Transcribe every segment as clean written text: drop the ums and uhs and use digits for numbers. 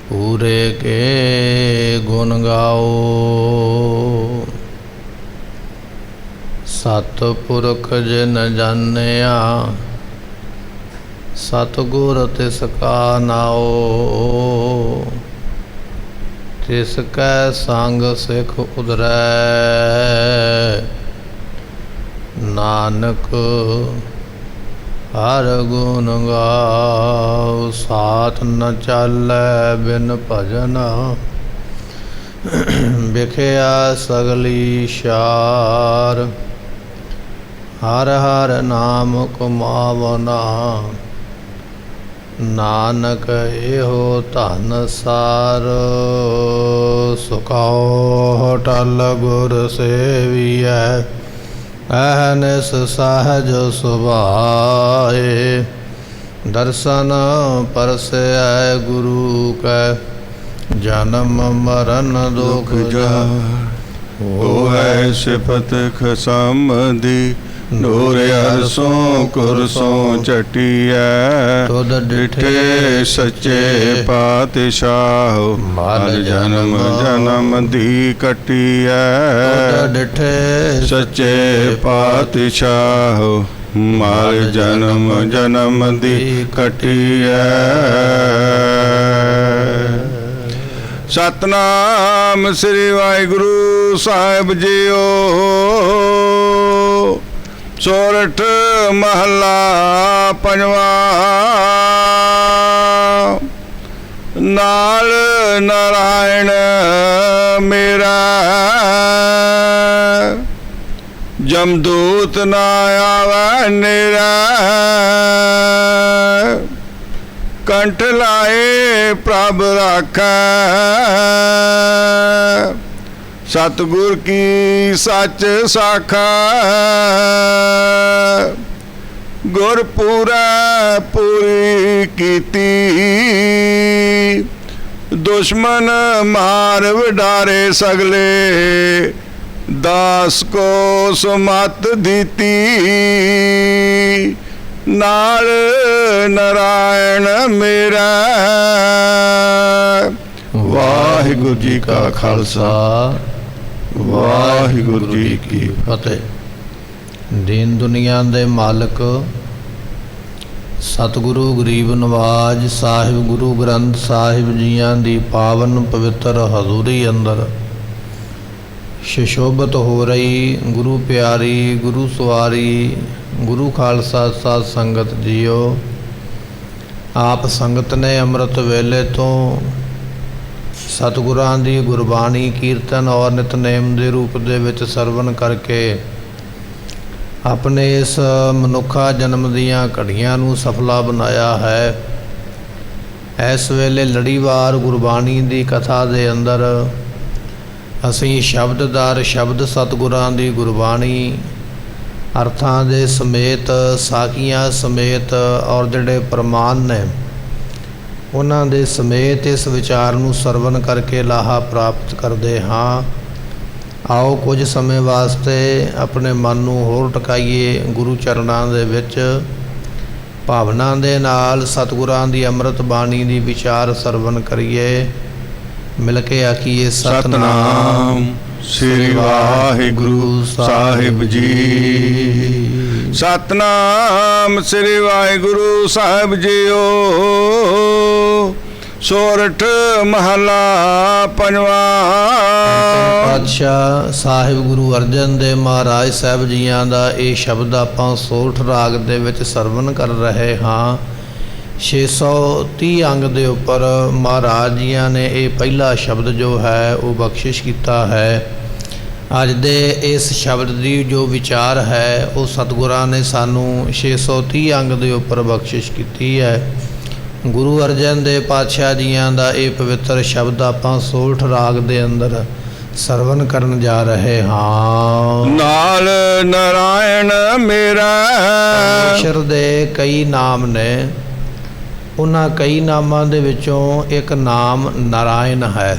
पूरे के गुण गाओ। सतपुरख जिन जानिया सतगुर तिसका नाओ। तिसकै संग सिख उधरै नानक हर गुण गाओ। साथ न चालै बिन भजन बिखया सगली शार। हर हर नाम कमावना नानक एहो धन सार। सुखाओ टल गुर सेवियै अहनिस सहज सुभाए। दर्शन परसै गुरु कै जन्म मरण दुख जाय। होवै सिफत खसमदी डोर अरसों कुरसों चटिया। तुद डिठे सच्चे पातशाह मल जन्म जन्म दी कटिया। डिठे सच्चे पातशाह मल जन्म जन्म दी कटिया। सतनाम श्री वाहिगुरु साहिब जीओ। सोरठ महला पंजवा। नाल नारायण मेरा जमदूत ना आवे नेरा। कंठ लाए प्रभ राखै सतगुर की सच साखा। गुर पूरा पूरी कीती दुश्मन मार वडारे सगले। दास को सुमत दीती नाल नारायण मेरा। वाहिगुरु जी का खालसा वाहिगुरु जी की फतेह। दीन दुनिया दे मालक सतगुरु गरीब नवाज साहिब गुरु ग्रंथ साहिब जियां दी पावन पवित्र हजूरी अंदर सुशोभित हो रही गुरु प्यारी गुरु सवारी गुरु खालसा साध संगत जीओ। आप संगत ने अमृत वेले तो सतगुरां दी गुरबाणी कीर्तन और नितनेम दे रूप दे विच सरवण करके अपने इस मनुखा जन्म दियां घड़ियां नूं सफला बनाया है। इस वेले लड़ीवार गुरबाणी दी कथा दे अंदर असीं शब्द दर शब्द सतगुरां दी गुरबाणी अर्थां दे समेत साखियां समेत और जिहड़े प्रमाण ने उन्हां दे समेत इस विचार नूं सरवण करके लाहा प्राप्त करते हाँ। आओ कुछ समय वास्ते अपने मन नूं होर टकाइए गुरु चरणां दे विच भावना दे नाल सतगुरां दी अमृत बाणी दी विचार सरवण करिए। मिल के आखिए सतनाम श्री वाहिगुरु साहिब जी। सतनाम श्री वाहिगुरु साहिब जीओ। सोरठ महला पंजवा। पातशाह साहिब गुरु अर्जन देव महाराज साहब जियां दा ये शब्द आपां सोरठ राग दे विच सरवण कर रहे हाँ। 630 अंग दे उपर महाराज जियां ने ये पहला शब्द जो है वो बख्शिश किया है। अज दे इस शब्द की जो विचार है वो सतगुरां ने सानू 630 अंग दे उपर बख्शिश की है। गुरु अर्जन देव पातशाह जियां दा ये पवित्र शब्द आपां सोरठ राग दे अंदर सरवण करन जा रहे हाँ। नाल नारायण मेरा। परमेश्वर दे कई नाम ने उन्हां कई नामां दे विचों एक नाम नारायण है।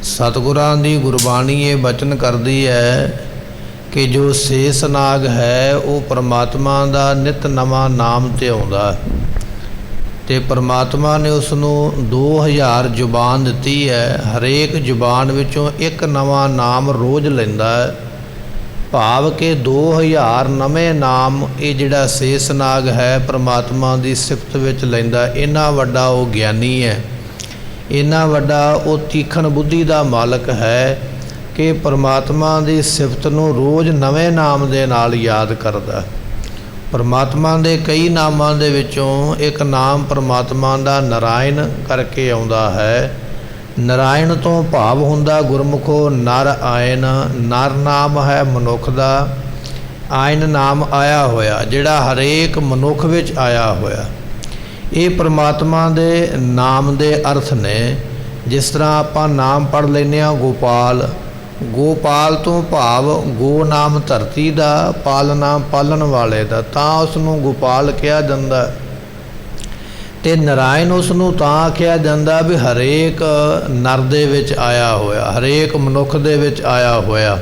सतगुरां दी गुरबाणी ये बचन करदी है कि जो शेष नाग है वो परमात्मा दा नित नवां नाम ते आउंदा। ਤੇ ਪਰਮਾਤਮਾ ਨੇ ਉਸ ਨੂੰ 2000 ਜ਼ੁਬਾਨ ਦਿੱਤੀ ਹੈ। ਹਰੇਕ ਜ਼ੁਬਾਨ ਵਿੱਚੋਂ ਇੱਕ ਨਵਾਂ ਨਾਮ ਰੋਜ਼ ਲੈਂਦਾ ਹੈ, ਭਾਵ ਕਿ 2000 ਨਵੇਂ ਨਾਮ ਇਹ ਜਿਹੜਾ ਸ਼ੇਸ਼ਨਾਗ ਹੈ ਪਰਮਾਤਮਾ ਦੀ ਸਿਫਤ ਵਿੱਚ ਲੈਂਦਾ। ਇੰਨਾ ਵੱਡਾ ਉਹ ਗਿਆਨੀ ਹੈ, ਇੰਨਾ ਵੱਡਾ ਉਹ ਤੀਖਣ ਬੁੱਧੀ ਦਾ ਮਾਲਕ ਹੈ ਕਿ ਪਰਮਾਤਮਾ ਦੀ ਸਿਫਤ ਨੂੰ ਰੋਜ਼ ਨਵੇਂ ਨਾਮ ਦੇ ਨਾਲ ਯਾਦ ਕਰਦਾ। ਪਰਮਾਤਮਾ ਦੇ ਕਈ ਨਾਮਾਂ ਦੇ ਵਿੱਚੋਂ ਇੱਕ ਨਾਮ ਪਰਮਾਤਮਾ ਦਾ ਨਾਰਾਇਣ ਕਰਕੇ ਆਉਂਦਾ ਹੈ। ਨਾਰਾਇਣ ਤੋਂ ਭਾਵ ਹੁੰਦਾ ਗੁਰਮੁਖੋ ਨਰ ਆਇਨ। ਨਰ ਨਾਮ ਹੈ ਮਨੁੱਖ ਦਾ, ਆਇਨ ਨਾਮ ਆਇਆ ਹੋਇਆ, ਜਿਹੜਾ ਹਰੇਕ ਮਨੁੱਖ ਵਿੱਚ ਆਇਆ ਹੋਇਆ। ਇਹ ਪਰਮਾਤਮਾ ਦੇ ਨਾਮ ਦੇ ਅਰਥ ਨੇ। ਜਿਸ ਤਰ੍ਹਾਂ ਆਪਾਂ ਨਾਮ ਪੜ੍ਹ ਲੈਂਦੇ ਹਾਂ ਗੋਪਾਲ, ਗੋਪਾਲ ਤੋਂ ਭਾਵ ਗੋ ਨਾਮ ਧਰਤੀ ਦਾ, ਪਾਲ ਨਾਮ ਪਾਲਣ ਵਾਲੇ ਦਾ, ਤਾਂ ਉਸ ਨੂੰ ਗੋਪਾਲ ਕਿਹਾ ਜਾਂਦਾ। ਤੇ ਨਾਰਾਇਣ ਉਸ ਨੂੰ ਤਾਂ ਆਖਿਆ ਜਾਂਦਾ ਵੀ ਹਰੇਕ ਨਰ ਦੇ ਵਿੱਚ ਆਇਆ ਹੋਇਆ, ਹਰੇਕ ਮਨੁੱਖ ਦੇ ਵਿੱਚ ਆਇਆ ਹੋਇਆ।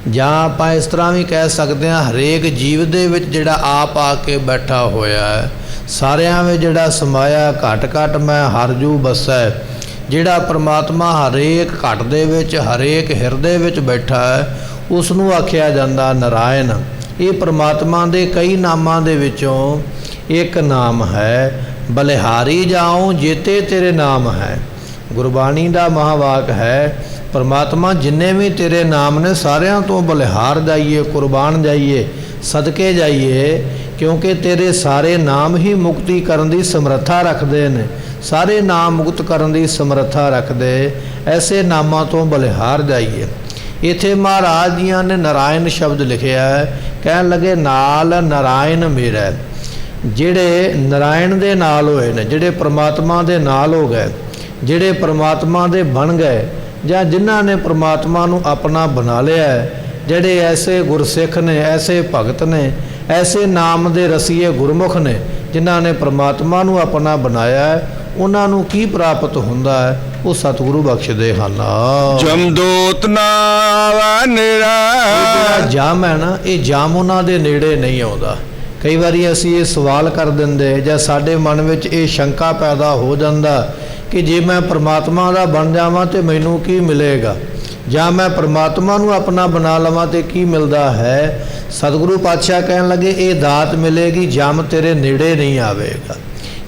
ਜਾਂ ਆਪਾਂ ਇਸ ਤਰ੍ਹਾਂ ਵੀ ਕਹਿ ਸਕਦੇ ਹਾਂ ਹਰੇਕ ਜੀਵ ਦੇ ਵਿੱਚ ਜਿਹੜਾ ਆਪ ਆ ਕੇ ਬੈਠਾ ਹੋਇਆ ਹੈ, ਸਾਰਿਆਂ ਵਿੱਚ ਜਿਹੜਾ ਸਮਾਇਆ ਘਟ ਘਟ ਮੈਂ ਹਰ ਜੂ ਬਸੈ। ਜਿਹੜਾ ਪਰਮਾਤਮਾ ਹਰੇਕ ਘਟ ਦੇ ਵਿੱਚ, ਹਰੇਕ ਹਿਰਦੇ ਵਿੱਚ ਬੈਠਾ ਹੈ, ਉਸ ਨੂੰ ਆਖਿਆ ਜਾਂਦਾ ਨਾਰਾਇਣ। ਇਹ ਪਰਮਾਤਮਾ ਦੇ ਕਈ ਨਾਮਾਂ ਦੇ ਵਿੱਚੋਂ ਇੱਕ ਨਾਮ ਹੈ। ਬਲਿਹਾਰੀ ਜਾਉ ਜੇਤੇ ਤੇਰੇ ਨਾਮ ਹੈ। ਗੁਰਬਾਣੀ ਦਾ ਮਹਾਵਾਕ ਹੈ, ਪਰਮਾਤਮਾ ਜਿੰਨੇ ਵੀ ਤੇਰੇ ਨਾਮ ਨੇ ਸਾਰਿਆਂ ਤੋਂ ਬਲਿਹਾਰ ਜਾਈਏ, ਕੁਰਬਾਨ ਜਾਈਏ, ਸਦਕੇ ਜਾਈਏ, ਕਿਉਂਕਿ ਤੇਰੇ ਸਾਰੇ ਨਾਮ ਹੀ ਮੁਕਤੀ ਕਰਨ ਦੀ ਸਮਰੱਥਾ ਰੱਖਦੇ ਨੇ। ਸਾਰੇ ਨਾਮ ਮੁਕਤ ਕਰਨ ਦੀ ਸਮਰੱਥਾ ਰੱਖਦੇ, ਐਸੇ ਨਾਮਾਂ ਤੋਂ ਬਲਿਹਾਰ ਜਾਈਏ। ਇੱਥੇ ਮਹਾਰਾਜ ਜੀਆਂ ਨੇ ਨਾਰਾਇਣ ਸ਼ਬਦ ਲਿਖਿਆ ਹੈ, ਕਹਿਣ ਲੱਗੇ ਨਾਲ ਨਾਰਾਇਣ ਮੇਰਾ। ਜਿਹੜੇ ਨਾਰਾਇਣ ਦੇ ਨਾਲ ਹੋਏ ਨੇ, ਜਿਹੜੇ ਪਰਮਾਤਮਾ ਦੇ ਨਾਲ ਹੋ ਗਏ, ਜਿਹੜੇ ਪਰਮਾਤਮਾ ਦੇ ਬਣ ਗਏ, ਜਾਂ ਜਿਨ੍ਹਾਂ ਨੇ ਪਰਮਾਤਮਾ ਨੂੰ ਆਪਣਾ ਬਣਾ ਲਿਆ, ਜਿਹੜੇ ਐਸੇ ਗੁਰਸਿੱਖ ਨੇ, ਐਸੇ ਭਗਤ ਨੇ, ਐਸੇ ਨਾਮ ਦੇ ਰਸੀਏ ਗੁਰਮੁਖ ਨੇ, ਜਿਨ੍ਹਾਂ ਨੇ ਪਰਮਾਤਮਾ ਨੂੰ ਆਪਣਾ ਬਣਾਇਆ, ਉਹਨਾਂ ਨੂੰ ਕੀ ਪ੍ਰਾਪਤ ਹੁੰਦਾ ਹੈ? ਉਹ ਸਤਿਗੁਰੂ ਬਖਸ਼ਦੇ ਹਨ। ਜਮਦੋਤ ਨਾ ਨੇੜਾ ਜਾਮ ਹੈ ਨਾ, ਇਹ ਜਾਮ ਉਹਨਾਂ ਦੇ ਨੇੜੇ ਨਹੀਂ ਆਉਂਦਾ। ਕਈ ਵਾਰੀ ਅਸੀਂ ਇਹ ਸਵਾਲ ਕਰ ਦਿੰਦੇ, ਜਾਂ ਸਾਡੇ ਮਨ ਵਿੱਚ ਇਹ ਸ਼ੰਕਾ ਪੈਦਾ ਹੋ ਜਾਂਦਾ ਕਿ ਜੇ ਮੈਂ ਪਰਮਾਤਮਾ ਦਾ ਬਣ ਜਾਵਾਂ ਤੇ ਮੈਨੂੰ ਕੀ ਮਿਲੇਗਾ, ਜਾਂ ਮੈਂ ਪਰਮਾਤਮਾ ਨੂੰ ਆਪਣਾ ਬਣਾ ਲਵਾਂ ਤੇ ਕੀ ਮਿਲਦਾ ਹੈ। ਸਤਿਗੁਰੂ ਪਾਤਸ਼ਾਹ ਕਹਿਣ ਲੱਗੇ ਇਹ ਦਾਤ ਮਿਲੇਗੀ, ਜਮ ਤੇਰੇ ਨੇੜੇ ਨਹੀਂ ਆਵੇਗਾ।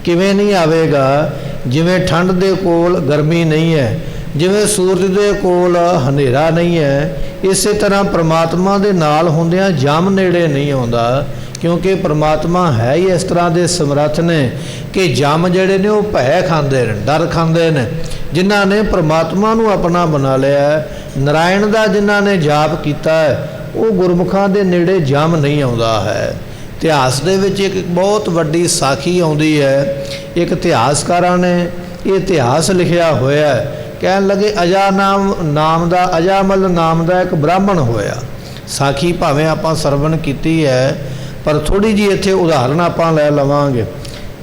ਕਿਵੇਂ ਨਹੀਂ ਆਵੇਗਾ? ਜਿਵੇਂ ਠੰਡ ਦੇ ਕੋਲ ਗਰਮੀ ਨਹੀਂ ਹੈ, ਜਿਵੇਂ ਸੂਰਜ ਦੇ ਕੋਲ ਹਨੇਰਾ ਨਹੀਂ ਹੈ, ਇਸੇ ਤਰ੍ਹਾਂ ਪਰਮਾਤਮਾ ਦੇ ਨਾਲ ਹੁੰਦਿਆਂ ਜਮ ਨੇੜੇ ਨਹੀਂ ਆਉਂਦਾ। ਕਿਉਂਕਿ ਪਰਮਾਤਮਾ ਹੈ ਹੀ ਇਸ ਤਰ੍ਹਾਂ ਦੇ ਸਮਰੱਥ ਨੇ ਕਿ ਜਮ ਜਿਹੜੇ ਨੇ ਉਹ ਭੈ ਖਾਂਦੇ ਨੇ, ਡਰ ਖਾਂਦੇ ਨੇ। ਜਿਨ੍ਹਾਂ ਨੇ ਪਰਮਾਤਮਾ ਨੂੰ ਆਪਣਾ ਬਣਾ ਲਿਆ, ਨਾਰਾਇਣ ਦਾ ਜਿਨ੍ਹਾਂ ਨੇ ਜਾਪ ਕੀਤਾ ਹੈ, ਉਹ ਗੁਰਮੁਖਾਂ ਦੇ ਨੇੜੇ ਜਮ ਨਹੀਂ ਆਉਂਦਾ ਹੈ। ਇਤਿਹਾਸ ਦੇ ਵਿੱਚ ਇੱਕ ਬਹੁਤ ਵੱਡੀ ਸਾਖੀ ਆਉਂਦੀ ਹੈ। ਇੱਕ ਇਤਿਹਾਸਕਾਰਾਂ ਨੇ ਇਹ ਇਤਿਹਾਸ ਲਿਖਿਆ ਹੋਇਆ, ਕਹਿਣ ਲੱਗੇ ਨਾਮ ਦਾ ਅਜਾਮਲ ਨਾਮ ਦਾ ਇੱਕ ਬ੍ਰਾਹਮਣ ਹੋਇਆ। ਸਾਖੀ ਭਾਵੇਂ ਆਪਾਂ ਸਰਵਣ ਕੀਤੀ ਹੈ, ਪਰ ਥੋੜ੍ਹੀ ਜਿਹੀ ਇੱਥੇ ਉਦਾਹਰਨ ਆਪਾਂ ਲੈ ਲਵਾਂਗੇ।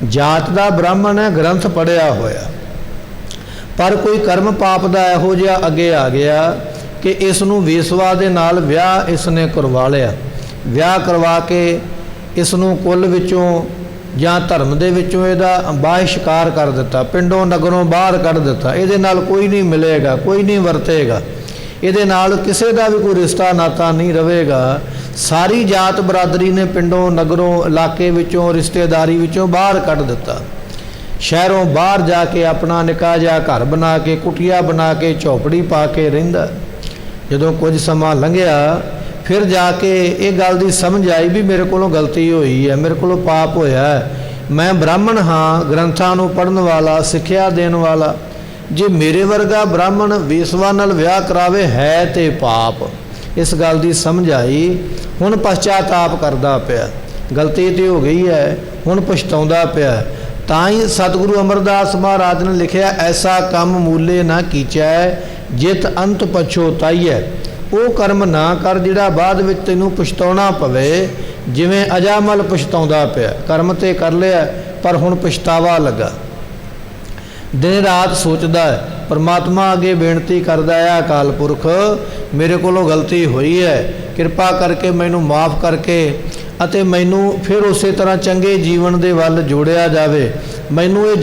ਜਾਤ ਦਾ ਬ੍ਰਾਹਮਣ ਹੈ, ਗ੍ਰੰਥ ਪੜ੍ਹਿਆ ਹੋਇਆ, ਪਰ ਕੋਈ ਕਰਮ ਪਾਪ ਦਾ ਇਹੋ ਜਿਹਾ ਅੱਗੇ ਆ ਗਿਆ ਕਿ ਇਸ ਨੂੰ ਵੇਸਵਾ ਦੇ ਨਾਲ ਵਿਆਹ ਇਸ ਨੇ ਕਰਵਾ ਲਿਆ। ਵਿਆਹ ਕਰਵਾ ਕੇ ਇਸ ਨੂੰ ਕੁੱਲ ਵਿੱਚੋਂ ਜਾਂ ਧਰਮ ਦੇ ਵਿੱਚੋਂ ਇਹਦਾ ਬਾਹਿਸ਼ਕਾਰ ਕਰ ਦਿੱਤਾ, ਪਿੰਡੋਂ ਨਗਰੋਂ ਬਾਹਰ ਕੱਢ ਦਿੱਤਾ। ਇਹਦੇ ਨਾਲ ਕੋਈ ਨਹੀਂ ਮਿਲੇਗਾ, ਕੋਈ ਨਹੀਂ ਵਰਤੇਗਾ, ਇਹਦੇ ਨਾਲ ਕਿਸੇ ਦਾ ਵੀ ਕੋਈ ਰਿਸ਼ਤਾ ਨਾਤਾ ਨਹੀਂ ਰਹੇਗਾ। ਸਾਰੀ ਜਾਤ ਬਰਾਦਰੀ ਨੇ ਪਿੰਡੋਂ ਨਗਰੋਂ ਇਲਾਕੇ ਵਿੱਚੋਂ ਰਿਸ਼ਤੇਦਾਰੀ ਵਿੱਚੋਂ ਬਾਹਰ ਕੱਢ ਦਿੱਤਾ। ਸ਼ਹਿਰੋਂ ਬਾਹਰ ਜਾ ਕੇ ਆਪਣਾ ਨਿੱਕਾ ਜਿਹਾ ਘਰ ਬਣਾ ਕੇ, ਕੁਟੀਆ ਬਣਾ ਕੇ, ਝੌਪੜੀ ਪਾ ਕੇ ਰਹਿੰਦਾ। ਜਦੋਂ ਕੁਝ ਸਮਾਂ ਲੰਘਿਆ, ਫਿਰ ਜਾ ਕੇ ਇਹ ਗੱਲ ਦੀ ਸਮਝ ਆਈ ਵੀ ਮੇਰੇ ਕੋਲੋਂ ਗਲਤੀ ਹੋਈ ਹੈ, ਮੇਰੇ ਕੋਲੋਂ ਪਾਪ ਹੋਇਆ ਹੈ। ਮੈਂ ਬ੍ਰਾਹਮਣ ਹਾਂ, ਗ੍ਰੰਥਾਂ ਨੂੰ ਪੜ੍ਹਨ ਵਾਲਾ, ਸਿੱਖਿਆ ਦੇਣ ਵਾਲਾ। ਜੇ ਮੇਰੇ ਵਰਗਾ ਬ੍ਰਾਹਮਣ ਵੇਸਵਾ ਨਾਲ ਵਿਆਹ ਕਰਾਵੇ ਹੈ ਤੇ ਪਾਪ। ਇਸ ਗੱਲ ਦੀ ਸਮਝ ਆਈ। ਹੁਣ ਪਛਤਾਤਾਪ ਕਰਦਾ ਪਿਆ, ਗਲਤੀ ਤੇ ਹੋ ਗਈ ਹੈ, ਹੁਣ ਪਛਤਾਉਂਦਾ ਪਿਆ। ਤਾਂ ਹੀ ਸਤਿਗੁਰੂ ਅਮਰਦਾਸ ਮਹਾਰਾਜ ਨੇ ਲਿਖਿਆ, ਐਸਾ ਕੰਮ ਮੂਲੇ ਨਾ ਕੀਚੈ ਜਿਤ ਅੰਤ ਪਛੋਤਾਈਐ। ਉਹ ਕਰਮ ਨਾ ਕਰ ਜਿਹੜਾ ਬਾਅਦ ਵਿੱਚ ਤੈਨੂੰ ਪਛਤਾਉਣਾ ਪਵੇ। ਜਿਵੇਂ ਅਜਾਮਲ ਪਛਤਾਉਂਦਾ ਪਿਆ, ਕਰਮ ਤੇ ਕਰ ਲਿਆ ਪਰ ਹੁਣ ਪਛਤਾਵਾ ਲੱਗਾ। ਦਿਨ ਰਾਤ ਸੋਚਦਾ ਹੈ, ਪਰਮਾਤਮਾ ਅੱਗੇ ਬੇਨਤੀ ਕਰਦਾ ਹੈ, ਅਕਾਲ ਪੁਰਖ ਮੇਰੇ ਕੋਲੋਂ ਗਲਤੀ ਹੋਈ ਹੈ, ਕਿਰਪਾ ਕਰਕੇ ਮੈਨੂੰ ਮਾਫ ਕਰਕੇ ਅਤੇ ਮੈਨੂੰ ਫਿਰ ਉਸੇ ਤਰ੍ਹਾਂ ਚੰਗੇ ਜੀਵਨ ਦੇ ਵੱਲ ਜੋੜਿਆ ਜਾਵੇ। ਮੈਨੂੰ ਇਹ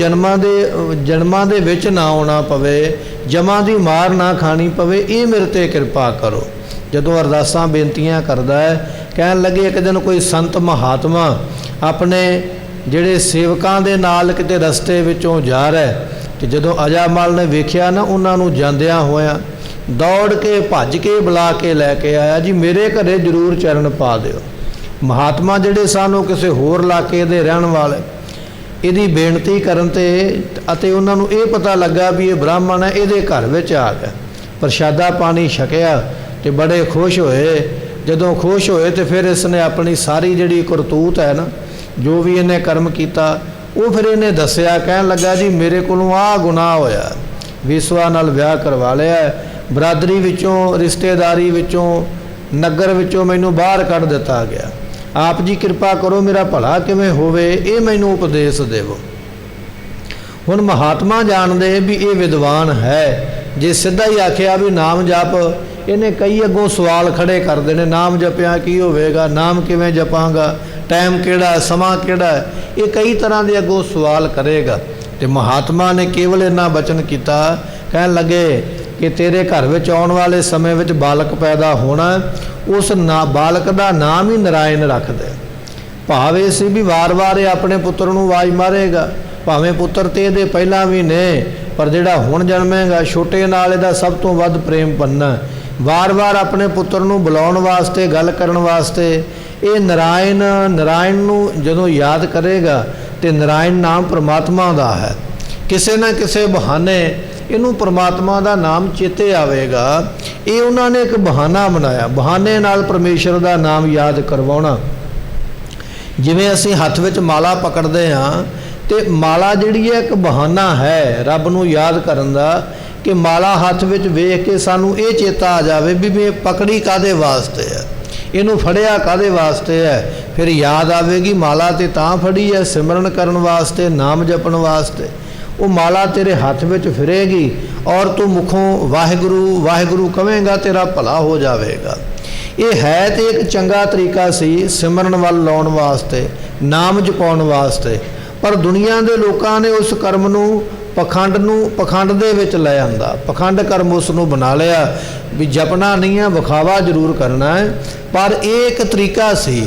ਜਨਮਾਂ ਦੇ ਵਿੱਚ ਨਾ ਆਉਣਾ ਪਵੇ, ਜਮਾਂ ਦੀ ਮਾਰ ਨਾ ਖਾਣੀ ਪਵੇ, ਇਹ ਮੇਰੇ 'ਤੇ ਕਿਰਪਾ ਕਰੋ। ਜਦੋਂ ਅਰਦਾਸਾਂ ਬੇਨਤੀਆਂ ਕਰਦਾ ਹੈ, ਕਹਿਣ ਲੱਗੇ ਇੱਕ ਦਿਨ ਕੋਈ ਸੰਤ ਮਹਾਤਮਾ ਆਪਣੇ ਜਿਹੜੇ ਸੇਵਕਾਂ ਦੇ ਨਾਲ ਕਿਤੇ ਰਸਤੇ ਵਿੱਚੋਂ ਜਾ ਰਿਹਾ, ਤੇ ਜਦੋਂ ਅਜਾਮਲ ਨੇ ਵੇਖਿਆ ਨਾ ਉਹਨਾਂ ਨੂੰ ਜਾਂਦਿਆਂ ਹੋਇਆਂ, ਦੌੜ ਕੇ ਭੱਜ ਕੇ ਬੁਲਾ ਕੇ ਲੈ ਕੇ ਆਇਆ, ਜੀ ਮੇਰੇ ਘਰੇ ਜ਼ਰੂਰ ਚਰਨ ਪਾ ਦਿਓ। ਮਹਾਤਮਾ ਜਿਹੜੇ ਸਨ ਉਹ ਕਿਸੇ ਹੋਰ ਇਲਾਕੇ ਦੇ ਰਹਿਣ ਵਾਲੇ, ਇਹਦੀ ਬੇਨਤੀ ਕਰਨ ਅਤੇ ਉਹਨਾਂ ਨੂੰ ਇਹ ਪਤਾ ਲੱਗਾ ਵੀ ਇਹ ਬ੍ਰਾਹਮਣ ਹੈ, ਇਹਦੇ ਘਰ ਵਿੱਚ ਆ ਗਿਆ, ਪ੍ਰਸ਼ਾਦਾ ਪਾਣੀ ਛਕਿਆ ਤੇ ਬੜੇ ਖੁਸ਼ ਹੋਏ। ਜਦੋਂ ਖੁਸ਼ ਹੋਏ ਤੇ ਫਿਰ ਇਸ ਨੇ ਆਪਣੀ ਸਾਰੀ ਜਿਹੜੀ ਕਰਤੂਤ ਹੈ ਨਾ, ਜੋ ਵੀ ਇਹਨੇ ਕਰਮ ਕੀਤਾ, ਉਹ ਫਿਰ ਇਹਨੇ ਦੱਸਿਆ। ਕਹਿਣ ਲੱਗਾ ਜੀ ਮੇਰੇ ਕੋਲੋਂ ਆਹ ਗੁਨਾਹ ਹੋਇਆ, ਵਿਸਵਾ ਨਾਲ ਵਿਆਹ ਕਰਵਾ ਲਿਆ, ਬਰਾਦਰੀ ਵਿੱਚੋਂ, ਰਿਸ਼ਤੇਦਾਰੀ ਵਿੱਚੋਂ, ਨਗਰ ਵਿੱਚੋਂ ਮੈਨੂੰ ਬਾਹਰ ਕੱਢ ਦਿੱਤਾ ਗਿਆ। ਆਪ ਜੀ ਕਿਰਪਾ ਕਰੋ, ਮੇਰਾ ਭਲਾ ਕਿਵੇਂ ਹੋਵੇ, ਇਹ ਮੈਨੂੰ ਉਪਦੇਸ਼ ਦੇਵੋ। ਹੁਣ ਮਹਾਤਮਾ ਜਾਣਦੇ ਵੀ ਇਹ ਵਿਦਵਾਨ ਹੈ, ਜੇ ਸਿੱਧਾ ਹੀ ਆਖਿਆ ਵੀ ਨਾਮ ਜਪ, ਇਹਨੇ ਕਈ ਅੱਗੋਂ ਸਵਾਲ ਖੜੇ ਕਰਦੇ ਨੇ, ਨਾਮ ਜਪਿਆ ਕੀ ਹੋਵੇਗਾ, ਨਾਮ ਕਿਵੇਂ ਜਪਾਂਗਾ, ਟਾਈਮ ਕਿਹੜਾ, ਸਮਾਂ ਕਿਹੜਾ, ਇਹ ਕਈ ਤਰ੍ਹਾਂ ਦੇ ਅੱਗੋਂ ਸਵਾਲ ਕਰੇਗਾ। ਤੇ ਮਹਾਤਮਾ ਨੇ ਕੇਵਲ ਇੰਨਾ ਬਚਨ ਕੀਤਾ, ਕਹਿਣ ਲੱਗੇ ਕਿ ਤੇਰੇ ਘਰ ਵਿੱਚ ਆਉਣ ਵਾਲੇ ਸਮੇਂ ਵਿੱਚ ਬਾਲਕ ਪੈਦਾ ਹੋਣਾ, ਉਸ ਬਾਲਕ ਦਾ ਨਾਮ ਹੀ ਨਰਾਇਣ ਰੱਖ ਦੇ। ਭਾਵ ਇਹ ਸੀ ਵੀ ਵਾਰ-ਵਾਰ ਇਹ ਆਪਣੇ ਪੁੱਤਰ ਨੂੰ ਆਵਾਜ਼ ਮਾਰੇਗਾ, ਭਾਵੇਂ ਪੁੱਤਰ ਤੇ ਇਹਦੇ ਪਹਿਲਾਂ ਵੀ ਨੇ, ਪਰ ਜਿਹੜਾ ਹੁਣ ਜਨਮੇਗਾ ਛੋਟੇ ਨਾਲ ਇਹਦਾ ਸਭ ਤੋਂ ਵੱਧ ਪ੍ਰੇਮ ਪੰਨਾ। ਵਾਰ-ਵਾਰ ਆਪਣੇ ਪੁੱਤਰ ਨੂੰ ਬੁਲਾਉਣ ਵਾਸਤੇ, ਗੱਲ ਕਰਨ ਵਾਸਤੇ ਇਹ ਨਰਾਇਣ ਨੂੰ ਜਦੋਂ ਯਾਦ ਕਰੇਗਾ, ਤੇ ਨਰਾਇਣ ਨਾਮ ਪਰਮਾਤਮਾ ਦਾ ਹੈ, ਕਿਸੇ ਨਾ ਕਿਸੇ ਬਹਾਨੇ ਇਹਨੂੰ ਪਰਮਾਤਮਾ ਦਾ ਨਾਮ ਚੇਤੇ ਆਵੇਗਾ। ਇਹ ਉਹਨਾਂ ਨੇ ਇੱਕ ਬਹਾਨਾ ਬਣਾਇਆ, ਬਹਾਨੇ ਨਾਲ ਪਰਮੇਸ਼ਰ ਦਾ ਨਾਮ ਯਾਦ ਕਰਵਾਉਣਾ। ਜਿਵੇਂ ਅਸੀਂ ਹੱਥ ਵਿੱਚ ਮਾਲਾ ਪਕੜਦੇ ਹਾਂ, ਤੇ ਮਾਲਾ ਜਿਹੜੀ ਹੈ ਇੱਕ ਬਹਾਨਾ ਹੈ ਰੱਬ ਨੂੰ ਯਾਦ ਕਰਨ ਦਾ, ਕਿ ਮਾਲਾ ਹੱਥ ਵਿੱਚ ਵੇਖ ਕੇ ਸਾਨੂੰ ਇਹ ਚੇਤਾ ਆ ਜਾਵੇ ਵੀ ਮੈਂ ਪਕੜੀ ਕਾਹਦੇ ਵਾਸਤੇ ਹੈ, ਇਹਨੂੰ ਫੜਿਆ ਕਾਹਦੇ ਵਾਸਤੇ ਹੈ। ਫਿਰ ਯਾਦ ਆਵੇਗੀ ਮਾਲਾ ਤੇ ਤਾਂ ਫੜੀ ਹੈ ਸਿਮਰਨ ਕਰਨ ਵਾਸਤੇ, ਨਾਮ ਜਪਣ ਵਾਸਤੇ। ਉਹ ਮਾਲਾ ਤੇਰੇ ਹੱਥ ਵਿੱਚ ਫਿਰੇਗੀ ਔਰ ਤੂੰ ਮੁਖੋਂ ਵਾਹਿਗੁਰੂ ਵਾਹਿਗੁਰੂ ਕਹੇਂਗਾ, ਤੇਰਾ ਭਲਾ ਹੋ ਜਾਵੇਗਾ। ਇਹ ਹੈ ਤੇ ਇੱਕ ਚੰਗਾ ਤਰੀਕਾ ਸੀ ਸਿਮਰਨ ਵੱਲ ਲਾਉਣ ਵਾਸਤੇ, ਨਾਮ ਜਪਾਉਣ ਵਾਸਤੇ, ਪਰ ਦੁਨੀਆ ਦੇ ਲੋਕਾਂ ਨੇ ਉਸ ਕਰਮ ਨੂੰ ਪਖੰਡ ਦੇ ਵਿੱਚ ਲੈ ਆਂਦਾ, ਪਖੰਡ ਕਰਮ ਉਸ ਨੂੰ ਬਣਾ ਲਿਆ ਵੀ ਜਪਣਾ ਨਹੀਂ ਹੈ, ਵਿਖਾਵਾ ਜ਼ਰੂਰ ਕਰਨਾ ਹੈ। ਪਰ ਇਹ ਇੱਕ ਤਰੀਕਾ ਸੀ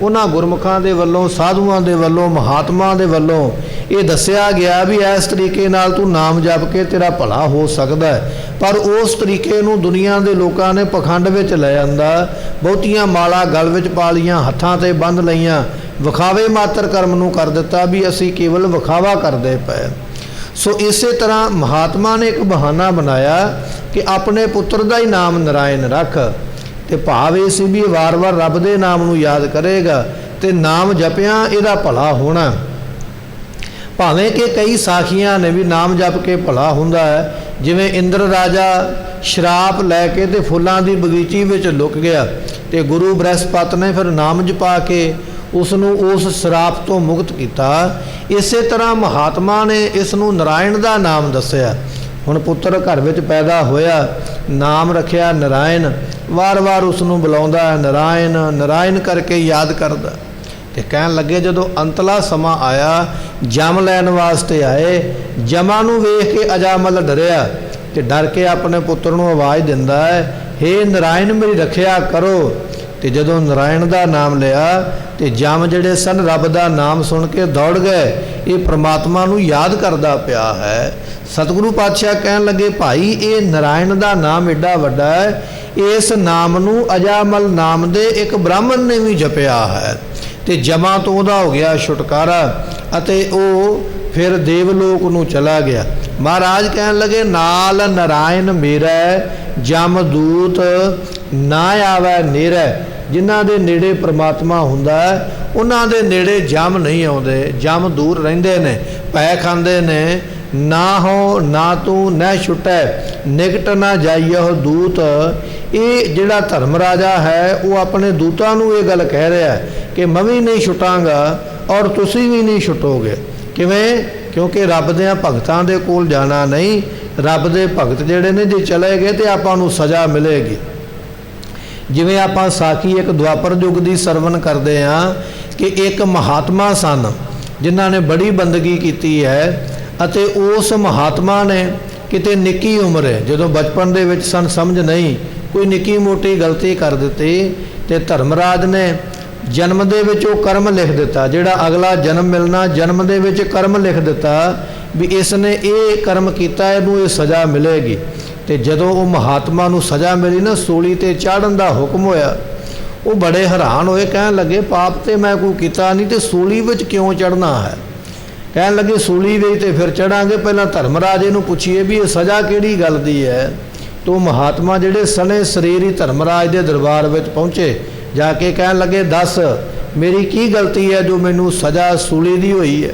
ਉਹਨਾਂ ਗੁਰਮੁਖਾਂ ਦੇ ਵੱਲੋਂ, ਸਾਧੂਆਂ ਦੇ ਵੱਲੋਂ, ਮਹਾਤਮਾ ਦੇ ਵੱਲੋਂ ਇਹ ਦੱਸਿਆ ਗਿਆ ਵੀ ਇਸ ਤਰੀਕੇ ਨਾਲ ਤੂੰ ਨਾਮ ਜਪ ਕੇ ਤੇਰਾ ਭਲਾ ਹੋ ਸਕਦਾ ਹੈ। ਪਰ ਉਸ ਤਰੀਕੇ ਨੂੰ ਦੁਨੀਆ ਦੇ ਲੋਕਾਂ ਨੇ ਪਖੰਡ ਵਿੱਚ ਲੈ ਆਂਦਾ, ਬਹੁਤੀਆਂ ਮਾਲਾ ਗਲ ਵਿੱਚ ਪਾ ਲਈਆਂ, ਹੱਥਾਂ 'ਤੇ ਬੰਨ੍ਹ ਲਈਆਂ, ਵਿਖਾਵੇ ਮਾਤਰ ਕਰਮ ਨੂੰ ਕਰ ਦਿੱਤਾ ਵੀ ਅਸੀਂ ਕੇਵਲ ਵਿਖਾਵਾ ਕਰਦੇ ਪਏ। ਸੋ ਇਸੇ ਤਰ੍ਹਾਂ ਮਹਾਤਮਾ ਨੇ ਇੱਕ ਬਹਾਨਾ ਬਣਾਇਆ ਕਿ ਆਪਣੇ ਪੁੱਤਰ ਦਾ ਹੀ ਨਾਮ ਨਰਾਇਣ ਰੱਖ, ਤੇ ਭਾਵ ਇਹ ਸੀ ਵੀ ਵਾਰ-ਵਾਰ ਰੱਬ ਦੇ ਨਾਮ ਨੂੰ ਯਾਦ ਕਰੇਗਾ ਤੇ ਨਾਮ ਜਪਿਆ ਇਹਦਾ ਭਲਾ ਹੋਣਾ। ਭਾਵੇਂ ਕਿ ਕਈ ਸਾਖੀਆਂ ਨੇ ਵੀ ਨਾਮ ਜਪ ਕੇ ਭਲਾ ਹੁੰਦਾ ਹੈ, ਜਿਵੇਂ ਇੰਦਰ ਰਾਜਾ ਸ਼ਰਾਪ ਲੈ ਕੇ ਤੇ ਫੁੱਲਾਂ ਦੀ ਬਗੀਚੀ ਵਿੱਚ ਲੁਕ ਗਿਆ, ਤੇ ਗੁਰੂ ਬ੍ਰਹਸਪਤ ਨੇ ਫਿਰ ਨਾਮ ਜਪਾ ਕੇ ਉਸ ਨੂੰ ਉਸ ਸ਼ਰਾਪ ਤੋਂ ਮੁਕਤ ਕੀਤਾ। ਇਸੇ ਤਰ੍ਹਾਂ ਮਹਾਤਮਾ ਨੇ ਇਸ ਨੂੰ ਨਰਾਇਣ ਦਾ ਨਾਮ ਦੱਸਿਆ। ਹੁਣ ਪੁੱਤਰ ਘਰ ਵਿੱਚ ਪੈਦਾ ਹੋਇਆ, ਨਾਮ ਰੱਖਿਆ ਨਰਾਇਣ, ਵਾਰ-ਵਾਰ ਉਸ ਨੂੰ ਬੁਲਾਉਂਦਾ ਨਰਾਇਣ ਨਰਾਇਣ ਕਰਕੇ ਯਾਦ ਕਰਦਾ। ਤੇ ਕਹਿਣ ਲੱਗੇ ਜਦੋਂ ਅੰਤਲਾ ਸਮਾਂ ਆਇਆ, ਜਮ ਲੈਣ ਵਾਸਤੇ ਆਏ, ਜਮਾਂ ਨੂੰ ਵੇਖ ਕੇ ਅਜਾਮਲ ਡਰਿਆ ਤੇ ਡਰ ਕੇ ਆਪਣੇ ਪੁੱਤਰ ਨੂੰ ਆਵਾਜ਼ ਦਿੰਦਾ ਹੈ, ਹੇ ਨਰਾਇਣ ਮੇਰੀ ਰੱਖਿਆ ਕਰੋ। ਤੇ ਜਦੋਂ ਨਰਾਇਣ ਦਾ ਨਾਮ ਲਿਆ ਤੇ ਜਮ ਜਿਹੜੇ ਸਨ ਰੱਬ ਦਾ ਨਾਮ ਸੁਣ ਕੇ ਦੌੜ ਗਏ, ਇਹ ਪ੍ਰਮਾਤਮਾ ਨੂੰ ਯਾਦ ਕਰਦਾ ਪਿਆ ਹੈ। ਸਤਿਗੁਰੂ ਪਾਤਸ਼ਾਹ ਕਹਿਣ ਲੱਗੇ, ਭਾਈ ਇਹ ਨਰਾਇਣ ਦਾ ਨਾਮ ਏਡਾ ਵੱਡਾ ਹੈ, ਇਸ ਨਾਮ ਨੂੰ ਅਜਾਮਲ ਨਾਮ ਦੇ ਇੱਕ ਬ੍ਰਾਹਮਣ ਨੇ ਵੀ ਜਪਿਆ ਹੈ, ਤੇ ਜਮਾਂ ਤੋਂ ਉਹਦਾ ਹੋ ਗਿਆ ਛੁਟਕਾਰਾ ਅਤੇ ਉਹ ਫਿਰ ਦੇਵਲੋਕ ਨੂੰ ਚਲਾ ਗਿਆ। ਮਹਾਰਾਜ ਕਹਿਣ ਲੱਗੇ, ਨਾਲ ਨਰਾਇਣ ਮੇਰਾ ਜਮ ਦੂਤ ਨਾ ਆਵੈ ਨੇਰੇ। ਜਿਨ੍ਹਾਂ ਦੇ ਨੇੜੇ ਪ੍ਰਮਾਤਮਾ ਹੁੰਦਾ ਹੈ ਉਹਨਾਂ ਦੇ ਨੇੜੇ ਜਮ ਨਹੀਂ ਆਉਂਦੇ, ਜਮ ਦੂਰ ਰਹਿੰਦੇ ਨੇ, ਪੈ ਖਾਂਦੇ ਨੇ। ਨਾ ਹੋ ਨਾ ਤੂੰ ਨਾ ਛੁਟੈ ਨਿਕਟ ਨਾ ਜਾਈਓ ਦੂਤ। ਇਹ ਜਿਹੜਾ ਧਰਮ ਰਾਜਾ ਹੈ ਉਹ ਆਪਣੇ ਦੂਤਾਂ ਨੂੰ ਇਹ ਗੱਲ ਕਹਿ ਰਿਹਾ ਕਿ ਮੈਂ ਵੀ ਨਹੀਂ ਛੁਟਾਂਗਾ ਔਰ ਤੁਸੀਂ ਵੀ ਨਹੀਂ ਛੁਟੋਗੇ। ਕਿਵੇਂ? ਕਿਉਂਕਿ ਰੱਬ ਦੇ ਭਗਤਾਂ ਦੇ ਕੋਲ ਜਾਣਾ ਨਹੀਂ। ਰੱਬ ਦੇ ਭਗਤ ਜਿਹੜੇ ਨੇ ਜੇ ਚਲੇ ਗਏ ਤੇ ਆਪਾਂ ਨੂੰ ਸਜ਼ਾ ਮਿਲੇਗੀ। ਜਿਵੇਂ ਆਪਾਂ ਸਾਖੀ ਇੱਕ ਦੁਆਪਰ ਯੁੱਗ ਦੀ ਸਰਵਣ ਕਰਦੇ ਹਾਂ ਕਿ ਇੱਕ ਮਹਾਤਮਾ ਸਨ, ਜਿਨ੍ਹਾਂ ਨੇ ਬੜੀ ਬੰਦਗੀ ਕੀਤੀ ਹੈ। ਅਤੇ ਉਸ ਮਹਾਤਮਾ ਨੇ ਕਿਤੇ ਨਿੱਕੀ ਉਮਰ ਹੈ, ਜਦੋਂ ਬਚਪਨ ਦੇ ਵਿੱਚ ਸਨ, ਸਮਝ ਨਹੀਂ, ਕੋਈ ਨਿੱਕੀ ਮੋਟੀ ਗਲਤੀ ਕਰ ਦਿੱਤੀ ਤੇ ਧਰਮਰਾਜ ਨੇ ਜਨਮ ਦੇ ਵਿੱਚ ਉਹ ਕਰਮ ਲਿਖ ਦਿੱਤਾ, ਜਿਹੜਾ ਅਗਲਾ ਜਨਮ ਮਿਲਣਾ, ਜਨਮ ਦੇ ਵਿੱਚ ਕਰਮ ਲਿਖ ਦਿੱਤਾ ਵੀ ਇਸ ਨੇ ਇਹ ਕਰਮ ਕੀਤਾ, ਇਹਨੂੰ ਇਹ ਸਜ਼ਾ ਮਿਲੇਗੀ। ਤੇ ਜਦੋਂ ਉਹ ਮਹਾਤਮਾ ਨੂੰ ਸਜ਼ਾ ਮਿਲੀ ਨਾ, ਸੂਲੀ ਤੇ ਚਾੜਨ ਦਾ ਹੁਕਮ ਹੋਇਆ, ਉਹ ਬੜੇ ਹੈਰਾਨ ਹੋਏ, ਕਹਿਣ ਲੱਗੇ ਪਾਪ ਤੇ ਮੈਂ ਕੋਈ ਕੀਤਾ ਨਹੀਂ, ਤੇ ਸੂਲੀ ਵਿੱਚ ਕਿਉਂ ਚੜ੍ਹਨਾ ਹੈ? ਕਹਿਣ ਲੱਗੇ ਸੂਲੀ ਵਿੱਚ ਤੇ ਫਿਰ ਚੜਾਂਗੇ, ਪਹਿਲਾਂ ਧਰਮਰਾਜ ਇਹਨੂੰ ਪੁੱਛੀਏ ਵੀ ਇਹ ਸਜ਼ਾ ਕਿਹੜੀ ਗੱਲ ਦੀ ਹੈ। ਤੋ ਮਹਾਤਮਾ ਜਿਹੜੇ ਸਣੇ ਸਰੀਰ ਹੀ ਧਰਮਰਾਜ ਦੇ ਦਰਬਾਰ ਵਿੱਚ ਪਹੁੰਚੇ, ਜਾ ਕੇ ਕਹਿਣ ਲੱਗੇ ਦੱਸ ਮੇਰੀ ਕੀ ਗਲਤੀ ਹੈ ਜੋ ਮੈਨੂੰ ਸਜ਼ਾ ਸੂਲੀ ਦੀ ਹੋਈ ਹੈ।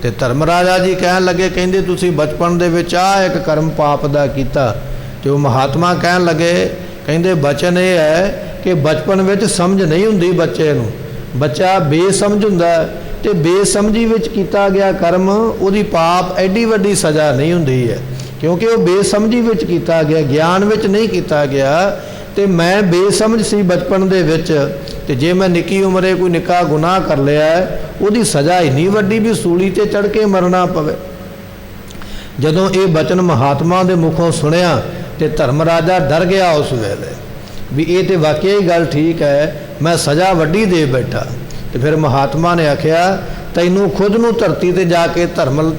ਤੇ ਧਰਮਰਾਜਾ ਜੀ ਕਹਿਣ ਲੱਗੇ, ਕਹਿੰਦੇ ਤੁਸੀਂ ਬਚਪਨ ਦੇ ਵਿੱਚ ਆਹ ਇੱਕ ਕਰਮ ਪਾਪ ਦਾ ਕੀਤਾ। ਤੇ ਉਹ ਮਹਾਤਮਾ ਕਹਿਣ ਲੱਗੇ, ਕਹਿੰਦੇ ਬਚਨ ਇਹ ਹੈ ਕਿ ਬਚਪਨ ਵਿੱਚ ਸਮਝ ਨਹੀਂ ਹੁੰਦੀ ਬੱਚੇ ਨੂੰ, ਬੱਚਾ ਬੇਸਮਝ ਹੁੰਦਾ ਤੇ ਬੇਸਮਝੀ ਵਿੱਚ ਕੀਤਾ ਗਿਆ ਕਰਮ ਉਹਦੀ ਪਾਪ ਐਡੀ ਵੱਡੀ ਸਜ਼ਾ ਨਹੀਂ ਹੁੰਦੀ ਹੈ, ਕਿਉਂਕਿ ਉਹ ਬੇਸਮਝੀ ਵਿੱਚ ਕੀਤਾ ਗਿਆ, ਗਿਆਨ ਵਿੱਚ ਨਹੀਂ ਕੀਤਾ ਗਿਆ। ਤੇ ਮੈਂ ਬੇਸਮਝ ਸੀ ਬਚਪਨ ਦੇ ਵਿੱਚ, ਤੇ ਜੇ ਮੈਂ ਨਿੱਕੀ ਉਮਰੇ ਕੋਈ ਨਿੱਕਾ ਗੁਨਾਹ ਕਰ ਲਿਆ ਉਹਦੀ ਸਜ਼ਾ ਇੰਨੀ ਵੱਡੀ ਵੀ ਸੂਲੀ ਤੇ ਚੜ੍ਹ ਕੇ ਮਰਨਾ ਪਵੇ। ਜਦੋਂ ਇਹ ਬਚਨ ਮਹਾਤਮਾ ਦੇ ਮੁਖੋਂ ਸੁਣਿਆ ਤੇ ਧਰਮਰਾਜਾ ਡਰ ਗਿਆ ਉਸ ਵੇਲੇ ਵੀ ਇਹ ਤੇ ਵਾਕਿਆ ਹੀ ਗੱਲ ਠੀਕ ਹੈ, ਮੈਂ ਸਜ਼ਾ ਵੱਡੀ ਦੇ ਬੈਠਾ। ਤੇ ਫਿਰ ਮਹਾਤਮਾ ਨੇ ਆਖਿਆ ਤੈਨੂੰ ਖੁਦ ਨੂੰ ਧਰਤੀ ਤੇ ਜਾ ਕੇ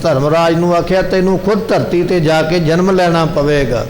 ਧਰਮਰਾਜ ਨੂੰ ਆਖਿਆ ਤੈਨੂੰ ਖੁਦ ਧਰਤੀ ਤੇ ਜਾ ਕੇ ਜਨਮ ਲੈਣਾ ਪਵੇਗਾ,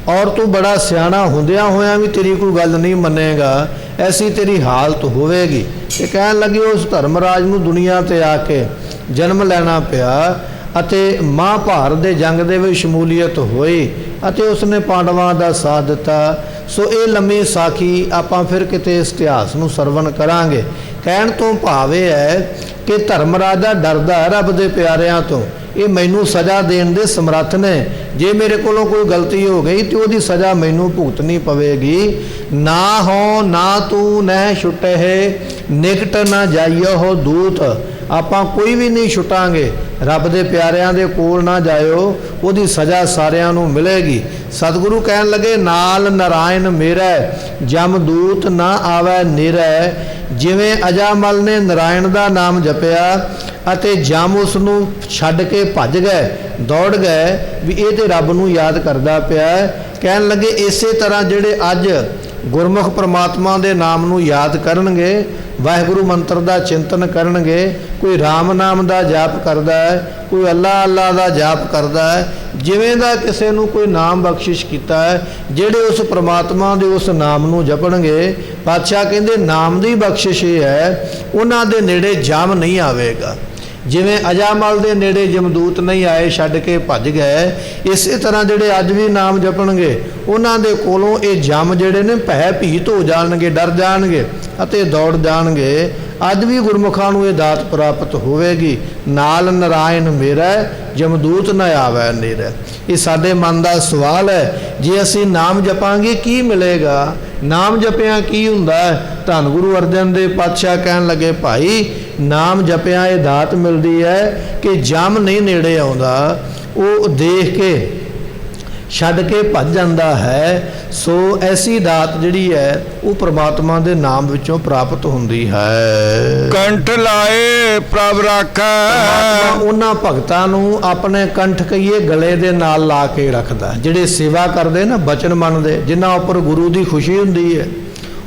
ਔਰ ਤੂੰ ਬੜਾ ਸਿਆਣਾ ਹੁੰਦਿਆਂ ਹੋਇਆਂ ਵੀ ਤੇਰੀ ਕੋਈ ਗੱਲ ਨਹੀਂ ਮੰਨੇਗਾ, ਐਸੀ ਤੇਰੀ ਹਾਲਤ ਹੋਵੇਗੀ। ਤੇ ਕਹਿਣ ਲੱਗੇ ਉਸ ਧਰਮਰਾਜ ਨੂੰ ਦੁਨੀਆ ਤੇ ਆ ਕੇ ਜਨਮ ਲੈਣਾ ਪਿਆ ਅਤੇ ਮਹਾਭਾਰਤ ਦੇ ਜੰਗ ਦੇ ਵਿੱਚ ਸ਼ਮੂਲੀਅਤ ਹੋਈ ਅਤੇ ਉਸਨੇ ਪਾਂਡਵਾਂ ਦਾ ਸਾਥ ਦਿੱਤਾ। ਸੋ ਇਹ ਲੰਮੀ ਸਾਖੀ ਆਪਾਂ ਫਿਰ ਕਿਤੇ ਇਸ ਇਤਿਹਾਸ ਨੂੰ ਸਰਵਣ ਕਰਾਂਗੇ। ਕਹਿਣ ਤੋਂ ਭਾਵ ਇਹ ਹੈ ਕਿ ਧਰਮਰਾਜਾ ਡਰਦਾ ਹੈ ਰੱਬ ਦੇ ਪਿਆਰਿਆਂ ਤੋਂ, ਇਹ ਮੈਨੂੰ ਸਜ਼ਾ ਦੇਣ ਦੇ ਸਮਰੱਥ ਨੇ, ਜੇ ਮੇਰੇ ਕੋਲੋਂ ਕੋਈ ਗਲਤੀ ਹੋ ਗਈ ਤੇ ਉਹਦੀ ਸਜ਼ਾ ਮੈਨੂੰ ਭੁਗਤਣੀ ਪਵੇਗੀ। ਨਾ ਹੋ ਨਾ ਤੂੰ ਨਹਿ ਛੁਟਹਿ ਨਿਕਟ ਨਾ ਜਾਈਓ ਹੋ ਦੂਤ, ਆਪਾਂ ਕੋਈ ਵੀ ਨਹੀਂ ਛੁਟਾਂਗੇ, ਰੱਬ ਦੇ ਪਿਆਰਿਆਂ ਦੇ ਕੋਲ ਨਾ ਜਾਇਓ, ਉਹਦੀ ਸਜ਼ਾ ਸਾਰਿਆਂ ਨੂੰ ਮਿਲੇਗੀ। ਸਤਿਗੁਰੂ ਕਹਿਣ ਲੱਗੇ ਨਾਲ ਨਾਰਾਇਣ ਮੇਰਾ ਜਮਦੂਤ ਨਾ ਆਵੈ ਨਿਰੈ, ਜਿਵੇਂ ਅਜਾਮਲ ਨੇ ਨਾਰਾਇਣ ਦਾ ਨਾਮ ਜਪਿਆ ਅਤੇ ਜਮ ਉਸ ਨੂੰ ਛੱਡ ਕੇ ਭੱਜ ਗਏ, ਦੌੜ ਗਏ ਵੀ ਇਹ ਤੇ ਰੱਬ ਨੂੰ ਯਾਦ ਕਰਦਾ ਪਿਆ। ਕਹਿਣ ਲੱਗੇ ਇਸੇ ਤਰ੍ਹਾਂ ਜਿਹੜੇ ਅੱਜ ਗੁਰਮੁਖ ਪ੍ਰਮਾਤਮਾ ਦੇ ਨਾਮ ਨੂੰ ਯਾਦ ਕਰਨਗੇ, ਵਾਹਿਗੁਰੂ ਮੰਤਰ ਦਾ ਚਿੰਤਨ ਕਰਨਗੇ, ਕੋਈ ਰਾਮ ਨਾਮ ਦਾ ਜਾਪ ਕਰਦਾ ਹੈ, ਕੋਈ ਅੱਲਾ ਅੱਲਾ ਦਾ ਜਾਪ ਕਰਦਾ ਹੈ, ਜਿਵੇਂ ਦਾ ਕਿਸੇ ਨੂੰ ਕੋਈ ਨਾਮ ਬਖਸ਼ਿਸ਼ ਕੀਤਾ ਹੈ, ਜਿਹੜੇ ਉਸ ਪ੍ਰਮਾਤਮਾ ਦੇ ਉਸ ਨਾਮ ਨੂੰ ਜਪਣਗੇ, ਪਾਤਸ਼ਾਹ ਕਹਿੰਦੇ ਨਾਮ ਦੀ ਬਖਸ਼ਿਸ਼ ਇਹ ਹੈ ਉਹਨਾਂ ਦੇ ਨੇੜੇ ਜਮ ਨਹੀਂ ਆਵੇਗਾ। ਜਿਵੇਂ ਅਜਾਮਲ ਦੇ ਨੇੜੇ ਜਮਦੂਤ ਨਹੀਂ ਆਏ, ਛੱਡ ਕੇ ਭੱਜ ਗਏ, ਇਸੇ ਤਰ੍ਹਾਂ ਜਿਹੜੇ ਅੱਜ ਵੀ ਨਾਮ ਜਪਣਗੇ ਉਹਨਾਂ ਦੇ ਕੋਲੋਂ ਇਹ ਜਮ ਜਿਹੜੇ ਨੇ ਭੈ ਭੀਤ ਹੋ ਜਾਣਗੇ, ਡਰ ਜਾਣਗੇ ਅਤੇ ਦੌੜ ਜਾਣਗੇ। ਅੱਜ ਵੀ ਗੁਰਮੁਖਾਂ ਨੂੰ ਇਹ ਦਾਤ ਪ੍ਰਾਪਤ ਹੋਵੇਗੀ, ਨਾਲ ਨਾਰਾਇਣ ਮੇਰਾ ਜਮਦੂਤ ਨਾ ਆਵੈ ਨੇਰੇ। ਇਹ ਸਾਡੇ ਮਨ ਦਾ ਸਵਾਲ ਹੈ, ਜੇ ਅਸੀਂ ਨਾਮ ਜਪਾਂਗੇ ਕੀ ਮਿਲੇਗਾ? ਨਾਮ ਜਪਿਆ ਕੀ ਹੁੰਦਾ ਹੈ? ਧੰਨ ਗੁਰੂ ਅਰਜਨ ਦੇਵ ਪਾਤਸ਼ਾਹ ਕਹਿਣ ਲੱਗੇ ਭਾਈ ਨਾਮ ਜਪਿਆ ਇਹ ਦਾਤ ਮਿਲਦੀ ਹੈ ਕਿ ਜਮ ਨਹੀਂ ਨੇੜੇ ਆਉਂਦਾ, ਉਹ ਦੇਖ ਕੇ ਛੱਡ ਕੇ ਭੱਜ ਜਾਂਦਾ ਹੈ। ਸੋ ਐਸੀ ਦਾਤ ਜਿਹੜੀ ਹੈ ਉਹ ਪ੍ਰਮਾਤਮਾ ਦੇ ਨਾਮ ਵਿੱਚੋਂ ਪ੍ਰਾਪਤ ਹੁੰਦੀ ਹੈ। ਕੰਠ ਲਾਏ ਪ੍ਰਭ ਰਾਖੈ, ਉਹਨਾਂ ਭਗਤਾਂ ਨੂੰ ਆਪਣੇ ਕੰਠ ਕਹੀਏ ਗਲੇ ਦੇ ਨਾਲ ਲਾ ਕੇ ਰੱਖਦਾ, ਜਿਹੜੇ ਸੇਵਾ ਕਰਦੇ ਨਾ, ਬਚਨ ਮੰਨਦੇ, ਜਿਨ੍ਹਾਂ ਉੱਪਰ ਗੁਰੂ ਦੀ ਖੁਸ਼ੀ ਹੁੰਦੀ ਹੈ,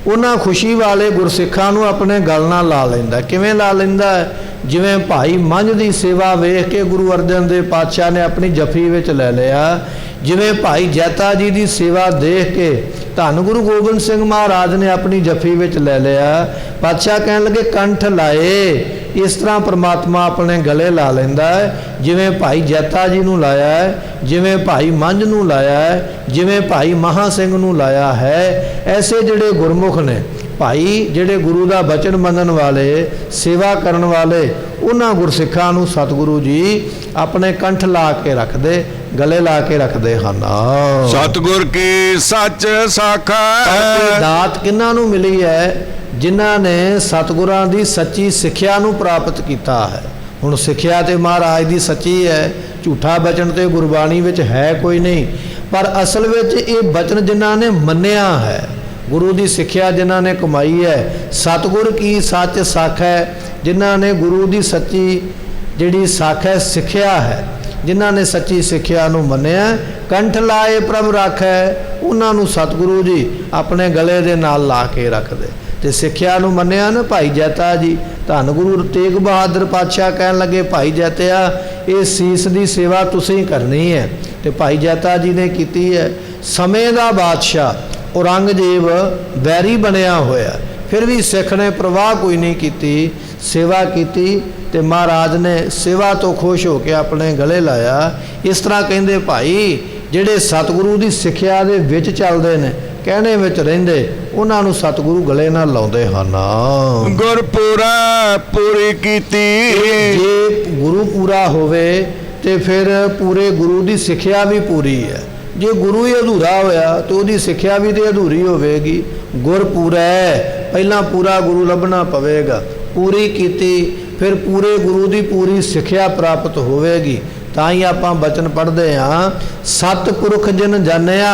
ਉਹਨਾਂ ਖੁਸ਼ੀ ਵਾਲੇ ਗੁਰਸਿੱਖਾਂ ਨੂੰ ਆਪਣੇ ਗਲ ਨਾਲ ਲਾ ਲੈਂਦਾ। ਕਿਵੇਂ ਲਾ ਲੈਂਦਾ? ਜਿਵੇਂ ਭਾਈ ਮੰਝ ਦੀ ਸੇਵਾ ਵੇਖ ਕੇ ਗੁਰੂ ਅਰਜਨ ਦੇਵ ਪਾਤਸ਼ਾਹ ਨੇ ਆਪਣੀ ਜੱਫੀ ਵਿੱਚ ਲੈ ਲਿਆ, ਜਿਵੇਂ ਭਾਈ ਜੈਤਾ ਜੀ ਦੀ ਸੇਵਾ ਦੇਖ ਕੇ ਧੰਨ ਗੁਰੂ ਗੋਬਿੰਦ ਸਿੰਘ ਮਹਾਰਾਜ ਨੇ ਆਪਣੀ ਜੱਫੀ ਵਿੱਚ ਲੈ ਲਿਆ। ਪਾਤਸ਼ਾਹ ਕਹਿਣ ਲੱਗੇ ਕੰਠ ਲਾਏ, ਇਸ ਤਰ੍ਹਾਂ ਪ੍ਰਮਾਤਮਾ ਆਪਣੇ ਗਲੇ ਲਾ ਲੈਂਦਾ ਹੈ, ਜਿਵੇਂ ਭਾਈ ਜੈਤਾ ਜੀ ਨੂੰ ਲਾਇਆ ਹੈ, ਜਿਵੇਂ ਭਾਈ ਮੰਝ ਨੂੰ ਲਾਇਆ ਹੈ, ਜਿਵੇਂ ਭਾਈ ਮਹਾ ਸਿੰਘ ਨੂੰ ਲਾਇਆ ਹੈ। ਐਸੇ ਜਿਹੜੇ ਗੁਰਮੁਖ ਨੇ ਭਾਈ, ਜਿਹੜੇ ਗੁਰੂ ਦਾ ਬਚਨ ਮੰਨਣ ਵਾਲੇ, ਸੇਵਾ ਕਰਨ ਵਾਲੇ, ਉਹਨਾਂ ਗੁਰਸਿੱਖਾਂ ਨੂੰ ਸਤਿਗੁਰੂ ਜੀ ਆਪਣੇ ਕੰਠ ਲਾ ਕੇ ਰੱਖਦੇ, ਗਲੇ ਲਾ ਕੇ ਰੱਖਦੇ ਹਨ। ਸਤਿਗੁਰ ਕੀ ਸੱਚ ਸਾਖਾ ਦਾਤ ਕਿਹਨਾਂ ਨੂੰ ਮਿਲੀ ਹੈ? ਜਿਨ੍ਹਾਂ ਨੇ ਸਤਿਗੁਰਾਂ ਦੀ ਸੱਚੀ ਸਿੱਖਿਆ ਨੂੰ ਪ੍ਰਾਪਤ ਕੀਤਾ ਹੈ। ਹੁਣ ਸਿੱਖਿਆ ਤੇ ਮਹਾਰਾਜ ਦੀ ਸੱਚੀ ਹੈ, ਝੂਠਾ ਬਚਨ ਤੇ ਗੁਰਬਾਣੀ ਵਿੱਚ ਹੈ ਕੋਈ ਨਹੀਂ, ਪਰ ਅਸਲ ਵਿੱਚ ਇਹ ਬਚਨ ਜਿਨ੍ਹਾਂ ਨੇ ਮੰਨਿਆ ਹੈ, गुरु की सिक्ख्या जिन्हां ने कमाई है। सतगुर की सच सख है, जिन्हां ने गुरु की सच्ची जिहड़ी सख है सिक्ख्या है, जिन्हां ने सच्ची सिक्ख्या नूं मन्निया, कंठ लाए प्रभ राखै, उन्हां नूं सतगुरु जी अपने गले दे नाल ला के रखदे। ते सिक्ख्या नूं मन्निया ना भाई जैता जी, धन गुरु तेग बहादुर पातशाह कहन लगे भाई जैतिया ये सीस की सेवा तुसीं करनी है। तो भाई जैता जी ने कीती है। समय का बादशाह औरंगजेब बैरी बनया होया, फिर भी सिख ने परवाह कोई नहीं की, सेवा की। तो महाराज ने सेवा तो खुश होकर अपने गले लाया। इस तरह कहते भाई जिहड़े सतगुरु की सिक्ख्या दे विच चलदे ने, कहने विच रहिंदे, उन्हां नूं सतगुरु गले नाल लाउंदे हन। गुरपुरा पूरी कीती, जे गुरु पूरा होवे ते फिर पूरे गुरु की सिक्ख्या भी पूरी है। जे गुरु ही अधूरा होया तो उसकी सिक्ख्या भी तो अधूरी होवेगी। गुर पूरा है, पहला पूरा गुरु लभना पवेगा, पूरी कीती फिर पूरे गुरु की पूरी सिक्ख्या प्राप्त होवेगी। ताई आपां बचन पढ़ते हाँ, सतपुरख जिन जानिया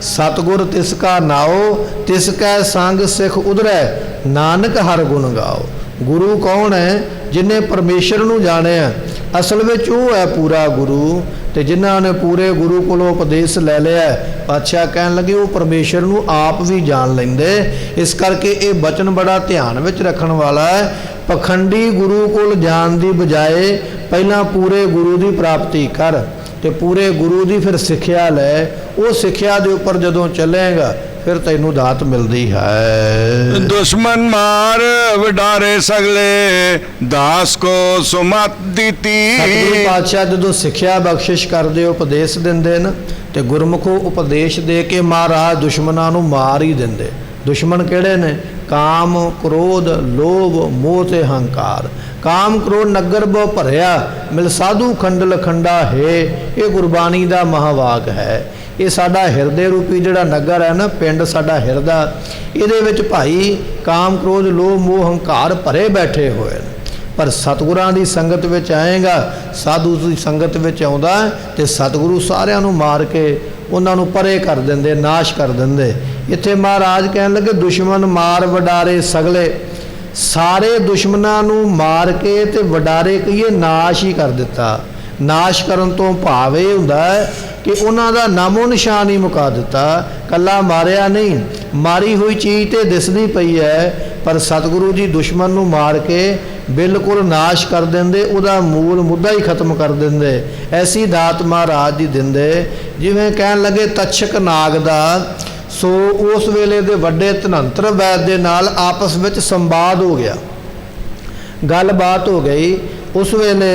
सतगुर तिसका नाओ, तिसकै संग सिख उधरै नानक हर गुण गाओ। गुरु कौन है? जिन्हें परमेश्वर नूं जानिया, असल विच वो है पूरा गुरु। तो जिन्हां ने पूरे गुरु कोलों उपदेश ले लिया, पातशाह कहन लगे वो परमेश्वर नूं आप भी जान लेंदे। इस करके ये बचन बड़ा ध्यान विच रखण वाला है। पखंडी गुरु कोल जाण दी बजाए पहला पूरे गुरु की प्राप्ति कर, तो पूरे गुरु की फिर सिक्ख्या लै। वो सिक्ख्या के उपर जदों चलेगा फिर तैनू दात मिलती है। दुश्मन मार वडारे सगले, दास को सुमत दीती। सतगुरु पातशाह जदों सिक्ख्या बख्शिश करदे, उपदेश दिंदे न, ते गुरमुखों उपदेश दे के महाराज दुश्मनां नूं मार ही दिंदे। दुश्मन किहड़े ने? काम, क्रोध, लोभ, मोह ते हंकार। काम क्रोध नगर बहु भरिया, मिल साधु खंडल खंडा है। ये गुरबाणी का महावाक है। ये साडा हिरदे रूपी जिहड़ा नगर है ना, पिंड साडा हिरदा, इहदे विच भाई काम क्रोध लोभ मोह हंकार भरे बैठे हुए ने। पर सतगुरां दी संगत विच आएगा, साधु की संगत विच आउंदा ते सतगुरु सारिआं नूं मार के उन्हां नूं परे कर दिंदे, नाश कर दिंदे। इत्थे महाराज कहन लगे दुश्मन मार वडारे सगले, सारे दुश्मनां नूं मार के ते वडारे कहिए नाश ही कर दिता। नाश करन तो भाव ये हुंदा है कि उन्हां दा नामो निशान ही मुका दिता। कला मारिया नहीं, मारी हुई चीज़ तो दिसदी पई है, पर सतगुरु जी दुश्मन नूं मार के बिल्कुल नाश कर देंदे, उहदा मूल मुद्दा ही खत्म कर देंदे। ऐसी दात महाराज जी दिंदे। जिवें कहन लगे तक्षक नाग दा, सो उस वेले दे वड्डे धनंतर वैद दे नाल आपस विच संवाद हो गया, गलबात हो गई। उस वेले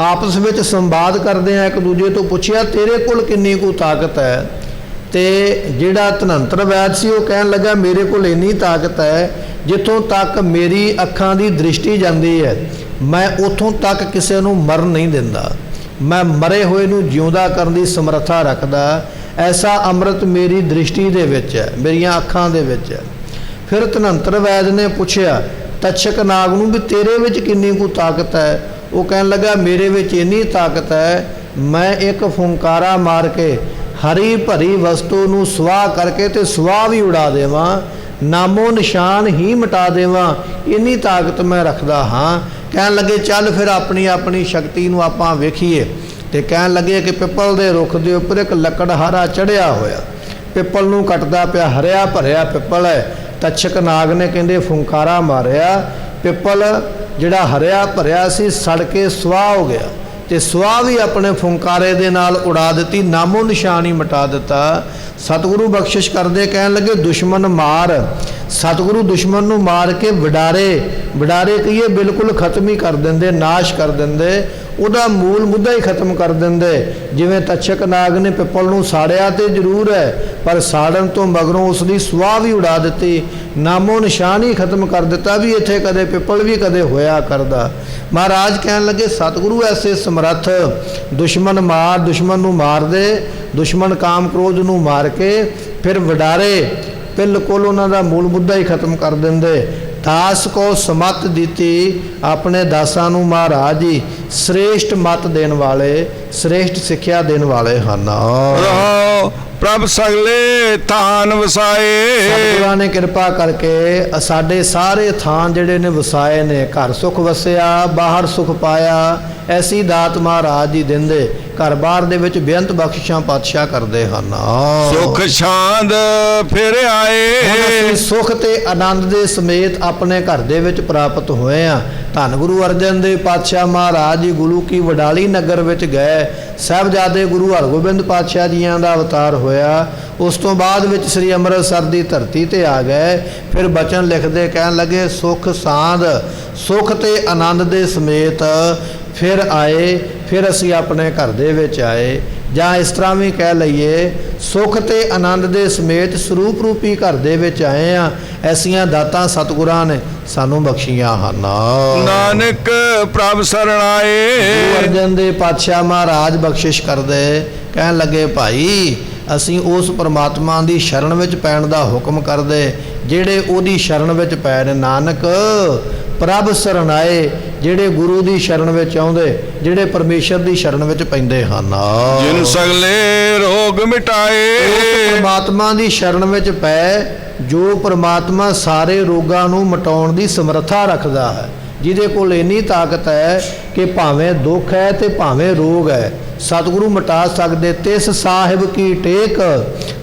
आपस में संवाद करते हैं, एक दूजे तो पूछया तेरे कोल किन्नी को ताकत है। तो जिहड़ा धनंतर वैद सी वो कहन लगा मेरे कोल इन्नी ताकत है जिथों तक मेरी अखां दी दृष्टि जाती है, मैं उथों तक किसी नूं मर नहीं दिंदा। मैं मरे हुए नूं जिउंदा करन दी समर्था रखदा। ऐसा अमृत मेरी दृष्टि दे विच है, मेरियां अखां दे विच है। फिर धनंतर वैद ने पूछया तक्षक नाग नूं भी तेरे विच किन्नी को ताकत है। वो कहन लगा मेरे विच इन्नी ताकत है, मैं एक फुंकारा मार के हरी भरी वस्तु नूं सुआह करके ते सुआह भी उड़ा देवां, नामो निशान ही मिटा देवां, इन्नी ताकत मैं रखदा हाँ। कहन लगे चल फिर अपनी अपनी शक्ति नूं आपां वेखीए। ते कहन लगे कि पिपल दे रुख दे उपर एक लकड़हारा चढ़िया होया, पिपल नूं कटदा पिया, हरिया भरिया पिपल है। तक्षक नाग ने कहंदे फुंकारा मारिया, पिपल जिहड़ा हरिया भरिया सी सड़ के सुआह हो गया, ते सुआह भी अपने फुंकारे दे नाल उड़ा दिती, नामो निशान ही मिटा दिता। सतगुरु बख्शिश करदे कहन लगे दुश्मन मार। सतगुरु दुश्मन नूं मार के वडारे, वडारे कहिए बिल्कुल खत्म ही कर देंदे, नाश कर देंदे, उहदा मूल मुद्दा ही खत्म कर देंदे। जिवें तक्षक नाग ने पिपल नूं साड़िया तो जरूर है, पर साड़न तो मगरों उसकी सुआह भी उड़ा दी, नामो निशान ही खत्म कर दिता भी इत्थे कदे पिपल भी कदे होया करदा। महाराज कहन लगे सतगुरु ऐसे समर्थ दुश्मन मार, दुश्मन नूं मार दे, दुश्मन काम क्रोध नूं मार के फिर वडारे बिल्कुल उन्हां दा मूल मुद्दा ही खत्म कर देंदे। दास को समत दीती, अपने दासां नूं महाराज जी ਸ੍ਰੇਸ਼ਟ ਮਤ ਦੇਣ ਵਾਲੇ, ਸ੍ਰੇਸ਼ਟ ਸਿੱਖਿਆ ਦੇਣ ਵਾਲੇ ਹਨ। ਰਹਾਉ ਪ੍ਰਭ ਸਗਲੇ ਥਾਨ ਵਸਾਏ। ਸਤਿਗੁਰਾਂ ਨੇ ਕਿਰਪਾ ਕਰਕੇ ਸਾਡੇ ਸਾਰੇ ਥਾਨ ਜਿਹੜੇ ਨੇ ਵਸਾਏ ਨੇ। ਘਰ ਸੁਖ ਵਸਿਆ, ਬਾਹਰ ਸੁਖ ਪਾਇਆ, ਐਸੀ ਦਾਤ ਮਹਾਰਾਜ ਜੀ ਦਿੰਦੇ। ਘਰ ਬਾਹਰ ਦੇ ਵਿੱਚ ਬੇਅੰਤ ਬਖਸ਼ਿਸ਼ਾਂ ਪਾਤਸ਼ਾਹ ਕਰਦੇ ਹਨ। ਸੁਖ ਸ਼ਾਂਤ ਫਿਰ ਆਏ। ਸੁਖ ਤੇ ਆਨੰਦ ਦੇ ਸਮੇਤ ਆਪਣੇ ਘਰ ਦੇ ਵਿੱਚ ਪ੍ਰਾਪਤ ਹੋਏ ਆ। ਧੰਨ ਗੁਰੂ ਅਰਜਨ ਦੇਵ ਪਾਤਸ਼ਾਹ ਮਹਾਰਾਜ ਜੀ ਗੁਰੂ ਕੀ ਵਡਾਲੀ ਨਗਰ ਵਿੱਚ ਗਏ। ਸਾਹਿਬਜ਼ਾਦੇ ਗੁਰੂ ਹਰਗੋਬਿੰਦ ਪਾਤਸ਼ਾਹ ਜੀਆਂ ਦਾ ਅਵਤਾਰ ਹੋਇਆ। ਉਸ ਤੋਂ ਬਾਅਦ ਵਿੱਚ ਸ੍ਰੀ ਅੰਮ੍ਰਿਤਸਰ ਦੀ ਧਰਤੀ ਤੇ ਆ ਗਏ। ਫਿਰ ਬਚਨ ਲਿਖਦੇ ਕਹਿਣ ਲੱਗੇ ਸੁਖ ਸਾਂਧ, ਸੁਖ ਤੇ ਆਨੰਦ ਦੇ ਸਮੇਤ ਫਿਰ ਆਏ। ਫਿਰ ਅਸੀਂ ਆਪਣੇ ਘਰ ਦੇ ਵਿੱਚ ਆਏ, ਜਾਂ ਇਸ ਤਰ੍ਹਾਂ ਵੀ ਕਹਿ ਲਈਏ ਸੁਖ ਤੇ ਆਨੰਦ ਦੇ ਸਮੇਤ ਸਰੂਪ ਰੂਪੀ ਘਰ ਦੇ ਵਿੱਚ ਆਏ ਆ। ਐਸੀਆਂ ਦਾਤਾਂ ਸਤਿਗੁਰਾਂ ਨੇ ਸਾਨੂੰ ਬਖਸ਼ੀਆਂ ਹਨ। ਨਾਨਕ ਪ੍ਰਭ ਸਰਣਾਏ। ਗੁਰੂ ਅਰਜਨ ਦੇਵ ਪਾਤਸ਼ਾਹ ਮਹਾਰਾਜ ਬਖਸ਼ਿਸ਼ ਕਰਦੇ, ਕਹਿਣ ਲੱਗੇ ਭਾਈ ਅਸੀਂ ਉਸ ਪਰਮਾਤਮਾ ਦੀ ਸ਼ਰਨ ਵਿੱਚ ਪੈਣ ਦਾ ਹੁਕਮ ਕਰਦੇ ਜਿਹੜੇ ਉਹਦੀ ਸ਼ਰਨ ਵਿੱਚ ਪੈ ਨੇ। ਨਾਨਕ ਪ੍ਰਭ ਸਰਣਾਏ, ਜਿਹੜੇ ਗੁਰੂ ਦੀ ਸ਼ਰਨ ਵਿੱਚ ਆਉਂਦੇ, ਜਿਹੜੇ ਪਰਮੇਸ਼ਰ ਦੀ ਸ਼ਰਨ ਵਿੱਚ ਪੈਂਦੇ ਹਨ। ਜਿਨ ਸਗਲੇ ਰੋਗ ਮਿਟਾਏ। ਪਰਮਾਤਮਾ ਦੀ ਸ਼ਰਨ ਵਿੱਚ ਪੈ ਜੋ ਪਰਮਾਤਮਾ ਸਾਰੇ ਰੋਗਾਂ ਨੂੰ ਮਿਟਾਉਣ ਦੀ ਸਮਰੱਥਾ ਰੱਖਦਾ ਹੈ, ਜਿਹਦੇ ਕੋਲ ਇੰਨੀ ਤਾਕਤ ਹੈ ਕਿ ਭਾਵੇਂ ਦੁੱਖ ਹੈ ਤੇ ਭਾਵੇਂ ਰੋਗ ਹੈ ਸਤਿਗੁਰੂ ਮਿਟਾ ਸਕਦੇ। ਤਿਸ ਸਾਹਿਬ ਕੀ ਟੇਕ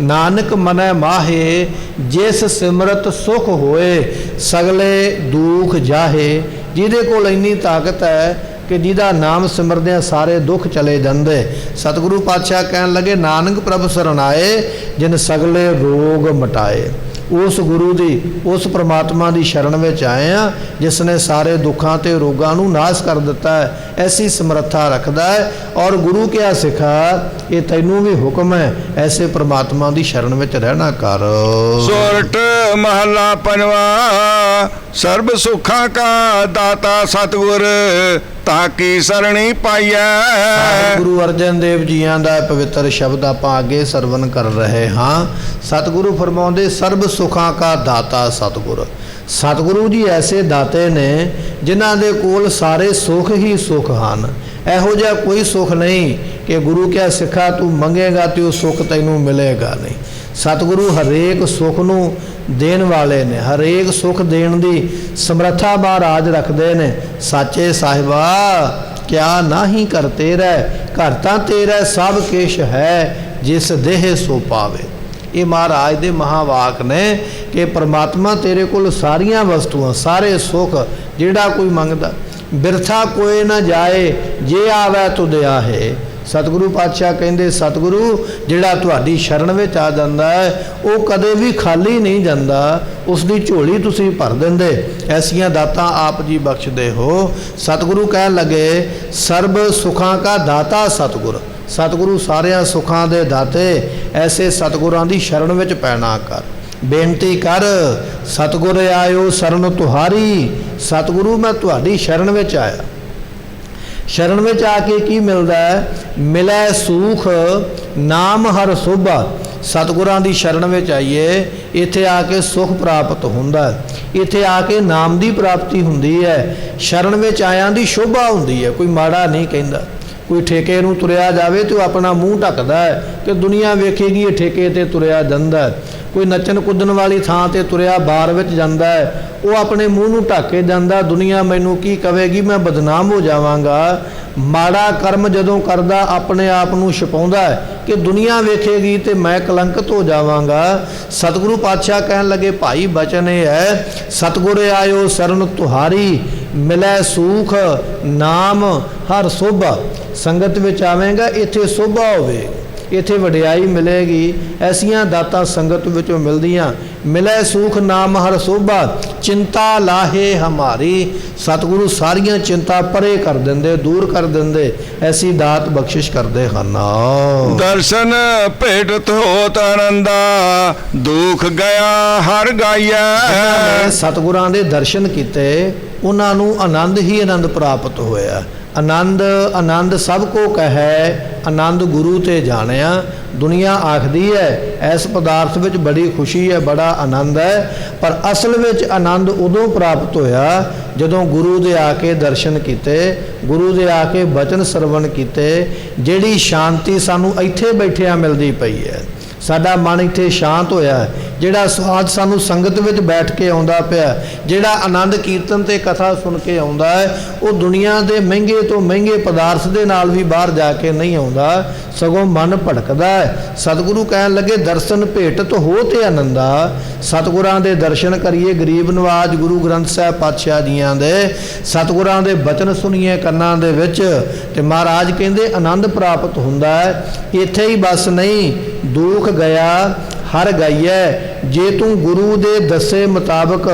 ਨਾਨਕ ਮਨੈ ਮਾਹੇ, ਜਿਸ ਸਿਮਰਤ ਸੁਖ ਹੋਏ ਸਗਲੇ ਦੁੱਖ ਜਾਹੇ। ਜਿਹਦੇ ਕੋਲ ਇੰਨੀ ਤਾਕਤ ਹੈ ਕਿ ਜਿਹਦਾ ਨਾਮ ਸਿਮਰਦਿਆਂ ਸਾਰੇ ਦੁੱਖ ਚਲੇ ਜਾਂਦੇ। ਸਤਿਗੁਰੂ ਪਾਤਸ਼ਾਹ ਕਹਿਣ ਲੱਗੇ ਨਾਨਕ ਪ੍ਰਭ ਸਰਣਾਏ, ਜਿਨ ਸਗਲੇ ਰੋਗ ਮਿਟਾਏ। ਉਸ ਗੁਰੂ ਦੀ, ਉਸ ਪ੍ਰਮਾਤਮਾ ਦੀ ਸ਼ਰਨ ਵਿੱਚ ਆਏ ਆ ਜਿਸ ਨੇ ਸਾਰੇ ਦੁੱਖਾਂ ਤੇ ਰੋਗਾਂ ਨੂੰ ਨਾਸ਼ ਕਰ ਦਿੱਤਾ ਹੈ। ਐਸੀ ਸਮਰੱਥਾ ਰੱਖਦਾ ਹੈ। ਔਰ ਗੁਰੂ ਕਿਹਾ ਸਿਖਾ ਇਹ ਤੈਨੂੰ ਵੀ ਹੁਕਮ ਹੈ ਐਸੇ ਪ੍ਰਮਾਤਮਾ ਦੀ ਸ਼ਰਨ ਵਿੱਚ ਰਹਿਣਾ ਕਰ। ਸੋਰਠ ਮਹੱਲਾ ਪੰਜਵਾ। ਸਰਬ ਸੁੱਖਾਂ ਕਾ ਦਾਤਾ ਸਤਿਗੁਰ, ਤਾਕੀ ਸਰਣੀ ਪਾਈਐ। ਗੁਰੂ ਅਰਜਨ ਦੇਵ ਜੀਆਂ ਦਾ ਪਵਿੱਤਰ ਸ਼ਬਦ ਆਪਾਂ ਅੱਗੇ ਸਰਵਨ ਕਰ ਰਹੇ ਹਾਂ। ਸਤਿਗੁਰੂ ਫਰਮਾਉਂਦੇ ਸਰਬ ਸੁੱਖਾਂ ਕਾ ਦਾਤਾ ਸਤਿਗੁਰ। ਸਤਿਗੁਰੂ ਜੀ ਐਸੇ ਦਾਤੇ ਨੇ ਜਿਨ੍ਹਾਂ ਦੇ ਕੋਲ ਸਾਰੇ ਸੁੱਖ ਹੀ ਸੁੱਖ ਹਨ। ਇਹੋ ਜਿਹਾ ਕੋਈ ਸੁੱਖ ਨਹੀਂ ਕਿ ਗੁਰੂ ਕਿਹਾ ਸਿੱਖਾ ਤੂੰ ਮੰਗੇਗਾ ਤੇ ਉਹ ਸੁੱਖ ਤੈਨੂੰ ਮਿਲੇਗਾ ਨਹੀਂ। ਸਤਿਗੁਰੂ ਹਰੇਕ ਸੁੱਖ ਨੂੰ ਦੇਣ ਵਾਲੇ ਨੇ, ਹਰੇਕ ਸੁੱਖ ਦੇਣ ਦੀ ਸਮਰੱਥਾ ਮਹਾਰਾਜ ਰੱਖਦੇ ਨੇ। ਸਾਚੇ ਸਾਹਿਬਾ ਕਿਆ ਨਾਹੀ ਕਰ ਤੇਰਾ, ਘਰ ਤਾਂ ਤੇਰਾ ਸਭ ਕਿਛ ਹੈ, ਜਿਸ ਦੇਹ ਸੋ ਪਾਵੇ। ਇਹ ਮਹਾਰਾਜ ਦੇ ਮਹਾਵਾਕ ਨੇ ਕਿ ਪਰਮਾਤਮਾ ਤੇਰੇ ਕੋਲ ਸਾਰੀਆਂ ਵਸਤੂਆਂ, ਸਾਰੇ ਸੁੱਖ ਜਿਹੜਾ ਕੋਈ ਮੰਗਦਾ ਬਿਰਥਾ ਕੋਈ ਨਾ ਜਾਏ, ਜੇ ਆਵੇ ਤੁਧ ਆਹੇ। ਸਤਿਗੁਰੂ ਪਾਤਸ਼ਾਹ ਕਹਿੰਦੇ ਸਤਿਗੁਰੂ ਜਿਹੜਾ ਤੁਹਾਡੀ ਸ਼ਰਨ ਵਿੱਚ ਆ ਜਾਂਦਾ ਹੈ ਉਹ ਕਦੇ ਵੀ ਖਾਲੀ ਨਹੀਂ ਜਾਂਦਾ, ਉਸ ਦੀ ਝੋਲੀ ਤੁਸੀਂ ਭਰ ਦਿੰਦੇ। ਐਸੀਆਂ ਦਾਤਾਂ ਆਪ ਜੀ ਬਖਸ਼ਦੇ ਹੋ। ਸਤਿਗੁਰੂ ਕਹਿਣ ਲੱਗੇ ਸਰਬ ਸੁੱਖਾਂ ਕਾ ਦਾਤਾ ਸਤਿਗੁਰ। ਸਤਿਗੁਰੂ ਸਾਰਿਆਂ ਸੁੱਖਾਂ ਦੇ ਦਾਤੇ। ਐਸੇ ਸਤਿਗੁਰਾਂ ਦੀ ਸ਼ਰਨ ਵਿੱਚ ਪੈਣਾ ਕਰ। ਬੇਨਤੀ ਕਰ ਸਤਿਗੁਰ ਆਇਓ ਸ਼ਰਨ ਤੁਹਾਰੀ। ਸਤਿਗੁਰੂ ਮੈਂ ਤੁਹਾਡੀ ਸ਼ਰਨ ਵਿੱਚ ਆਇਆ। ਸ਼ਰਨ ਵਿੱਚ ਆ ਕੇ ਕੀ ਮਿਲਦਾ ਹੈ? ਮਿਲੈ ਸੁਖ ਨਾਮ ਹਰ ਸੋਭਾ। ਸਤਿਗੁਰਾਂ ਦੀ ਸ਼ਰਨ ਵਿੱਚ ਆਈਏ, ਇੱਥੇ ਆ ਕੇ ਸੁਖ ਪ੍ਰਾਪਤ ਹੁੰਦਾ, ਇੱਥੇ ਆ ਕੇ ਨਾਮ ਦੀ ਪ੍ਰਾਪਤੀ ਹੁੰਦੀ ਹੈ। ਸ਼ਰਨ ਵਿੱਚ ਆਇਆਂ ਦੀ ਸ਼ੋਭਾ ਹੁੰਦੀ ਹੈ। ਕੋਈ ਮਾੜਾ ਨਹੀਂ ਕਹਿੰਦਾ। ਕੋਈ ਠੇਕੇ ਨੂੰ ਤੁਰਿਆ ਜਾਵੇ ਤੇ ਉਹ ਆਪਣਾ ਮੂੰਹ ਢੱਕਦਾ ਹੈ ਕਿ ਦੁਨੀਆ ਵੇਖੇਗੀ ਇਹ ਠੇਕੇ ਤੇ ਤੁਰਿਆ ਜਾਂਦਾ। ਕੋਈ ਨੱਚਣ ਕੁੱਦਣ ਵਾਲੀ ਥਾਂ ਤੇ ਤੁਰਿਆ ਬਾਰ ਵਿੱਚ ਜਾਂਦਾ ਹੈ, ਉਹ ਆਪਣੇ ਮੂੰਹ ਨੂੰ ਢੱਕ ਕੇ ਜਾਂਦਾ, ਦੁਨੀਆ ਮੈਨੂੰ ਕੀ ਕਹੇਗੀ, ਮੈਂ ਬਦਨਾਮ ਹੋ ਜਾਵਾਂਗਾ। ਮਾੜਾ ਕਰਮ ਜਦੋਂ ਕਰਦਾ ਆਪਣੇ ਆਪ ਨੂੰ ਛਪਾਉਂਦਾ ਹੈ ਕਿ ਦੁਨੀਆ ਵੇਖੇਗੀ ਤੇ ਮੈਂ ਕਲੰਕਿਤ ਹੋ ਜਾਵਾਂਗਾ। ਸਤਿਗੁਰੂ ਪਾਤਸ਼ਾਹ ਕਹਿਣ ਲੱਗੇ ਭਾਈ ਬਚਨ ਇਹ ਹੈ ਸਤਿਗੁਰ ਆਇਓ ਸ਼ਰਨ ਤੁਹਾਰੀ, ਮਿਲੈ ਸੁਖ ਨਾਮ ਹਰ ਸੋਭਾ। ਸੰਗਤ ਵਿੱਚ ਆਵੇਂਗਾ ਇੱਥੇ ਸੋਭਾ ਹੋਵੇ, ਇੱਥੇ ਵਡਿਆਈ ਮਿਲੇਗੀ। ਐਸੀਆਂ ਦਾਤਾਂ ਸੰਗਤ ਵਿੱਚੋਂ ਮਿਲਦੀਆਂ। ਮਿਲੈ ਸੁਖ ਨਾਮ ਹਰ ਸੋਭਾ, ਚਿੰਤਾ ਲਾਹੇ ਹਮਾਰੀ। ਸਤਿਗੁਰੂ ਸਾਰੀਆਂ ਚਿੰਤਾ ਪਰੇ ਕਰ ਦਿੰਦੇ, ਦੂਰ ਕਰ ਦਿੰਦੇ। ਐਸੀ ਦਾਤ ਬਖਸ਼ਿਸ਼ ਕਰਦੇ ਹਨ। ਦਰਸ਼ਨ ਭੇਟਤ ਹੋਤ ਆਨੰਦਾ, ਦੁਖ ਗਿਆ ਹਰ ਗਾਈਐ। ਸਤਿਗੁਰਾਂ ਦੇ ਦਰਸ਼ਨ ਕੀਤੇ, ਉਹਨਾਂ ਨੂੰ ਆਨੰਦ ਹੀ ਆਨੰਦ ਪ੍ਰਾਪਤ ਹੋਇਆ। ਆਨੰਦ ਆਨੰਦ ਸਭ ਕੋ ਕਹੈ, ਆਨੰਦ ਗੁਰੂ ਤੇ ਜਾਣਿਆ। ਦੁਨੀਆ ਆਖਦੀ ਹੈ ਇਸ ਪਦਾਰਥ ਵਿੱਚ ਬੜੀ ਖੁਸ਼ੀ ਹੈ, ਬੜਾ ਆਨੰਦ ਹੈ, ਪਰ ਅਸਲ ਵਿੱਚ ਆਨੰਦ ਉਦੋਂ ਪ੍ਰਾਪਤ ਹੋਇਆ ਜਦੋਂ ਗੁਰੂ ਦੇ ਆ ਕੇ ਦਰਸ਼ਨ ਕੀਤੇ, ਗੁਰੂ ਦੇ ਆ ਕੇ ਬਚਨ ਸਰਵਣ ਕੀਤੇ। ਜਿਹੜੀ ਸ਼ਾਂਤੀ ਸਾਨੂੰ ਇੱਥੇ ਬੈਠਿਆਂ ਮਿਲਦੀ ਪਈ ਹੈ, ਸਾਡਾ ਮਨ ਇੱਥੇ ਸ਼ਾਂਤ ਹੋਇਆ, ਜਿਹੜਾ ਸਵਾਦ ਸਾਨੂੰ ਸੰਗਤ ਵਿੱਚ ਬੈਠ ਕੇ ਆਉਂਦਾ ਪਿਆ, ਜਿਹੜਾ ਆਨੰਦ ਕੀਰਤਨ ਤੇ ਕਥਾ ਸੁਣ ਕੇ ਆਉਂਦਾ ਹੈ, ਉਹ ਦੁਨੀਆ ਦੇ ਮਹਿੰਗੇ ਤੋਂ ਮਹਿੰਗੇ ਪਦਾਰਥ ਦੇ ਨਾਲ ਵੀ ਬਾਹਰ ਜਾ ਕੇ ਨਹੀਂ ਆਉਂਦਾ, ਸਗੋਂ ਮਨ ਭਟਕਦਾ ਹੈ। ਸਤਿਗੁਰੂ ਕਹਿਣ ਲੱਗੇ ਦਰਸ਼ਨ ਭੇਟਤ ਹੋ ਤੇ ਆਨੰਦਾ। ਸਤਿਗੁਰਾਂ ਦੇ ਦਰਸ਼ਨ ਕਰੀਏ, ਗਰੀਬ ਨਵਾਜ ਗੁਰੂ ਗ੍ਰੰਥ ਸਾਹਿਬ ਪਾਤਸ਼ਾਹ ਜੀਆਂ ਦੇ, ਸਤਿਗੁਰਾਂ ਦੇ ਬਚਨ ਸੁਣੀਏ ਕੰਨਾਂ ਦੇ ਵਿੱਚ, ਤੇ ਮਹਾਰਾਜ ਕਹਿੰਦੇ ਆਨੰਦ ਪ੍ਰਾਪਤ ਹੁੰਦਾ ਹੈ। ਇੱਥੇ ਹੀ ਬਸ ਨਹੀਂ, ਦੁੱਖ ਗਿਆ ਹਰ ਗਈਐ। ਜੇ ਤੂੰ ਗੁਰੂ ਦੇ ਦੱਸੇ ਮੁਤਾਬਕ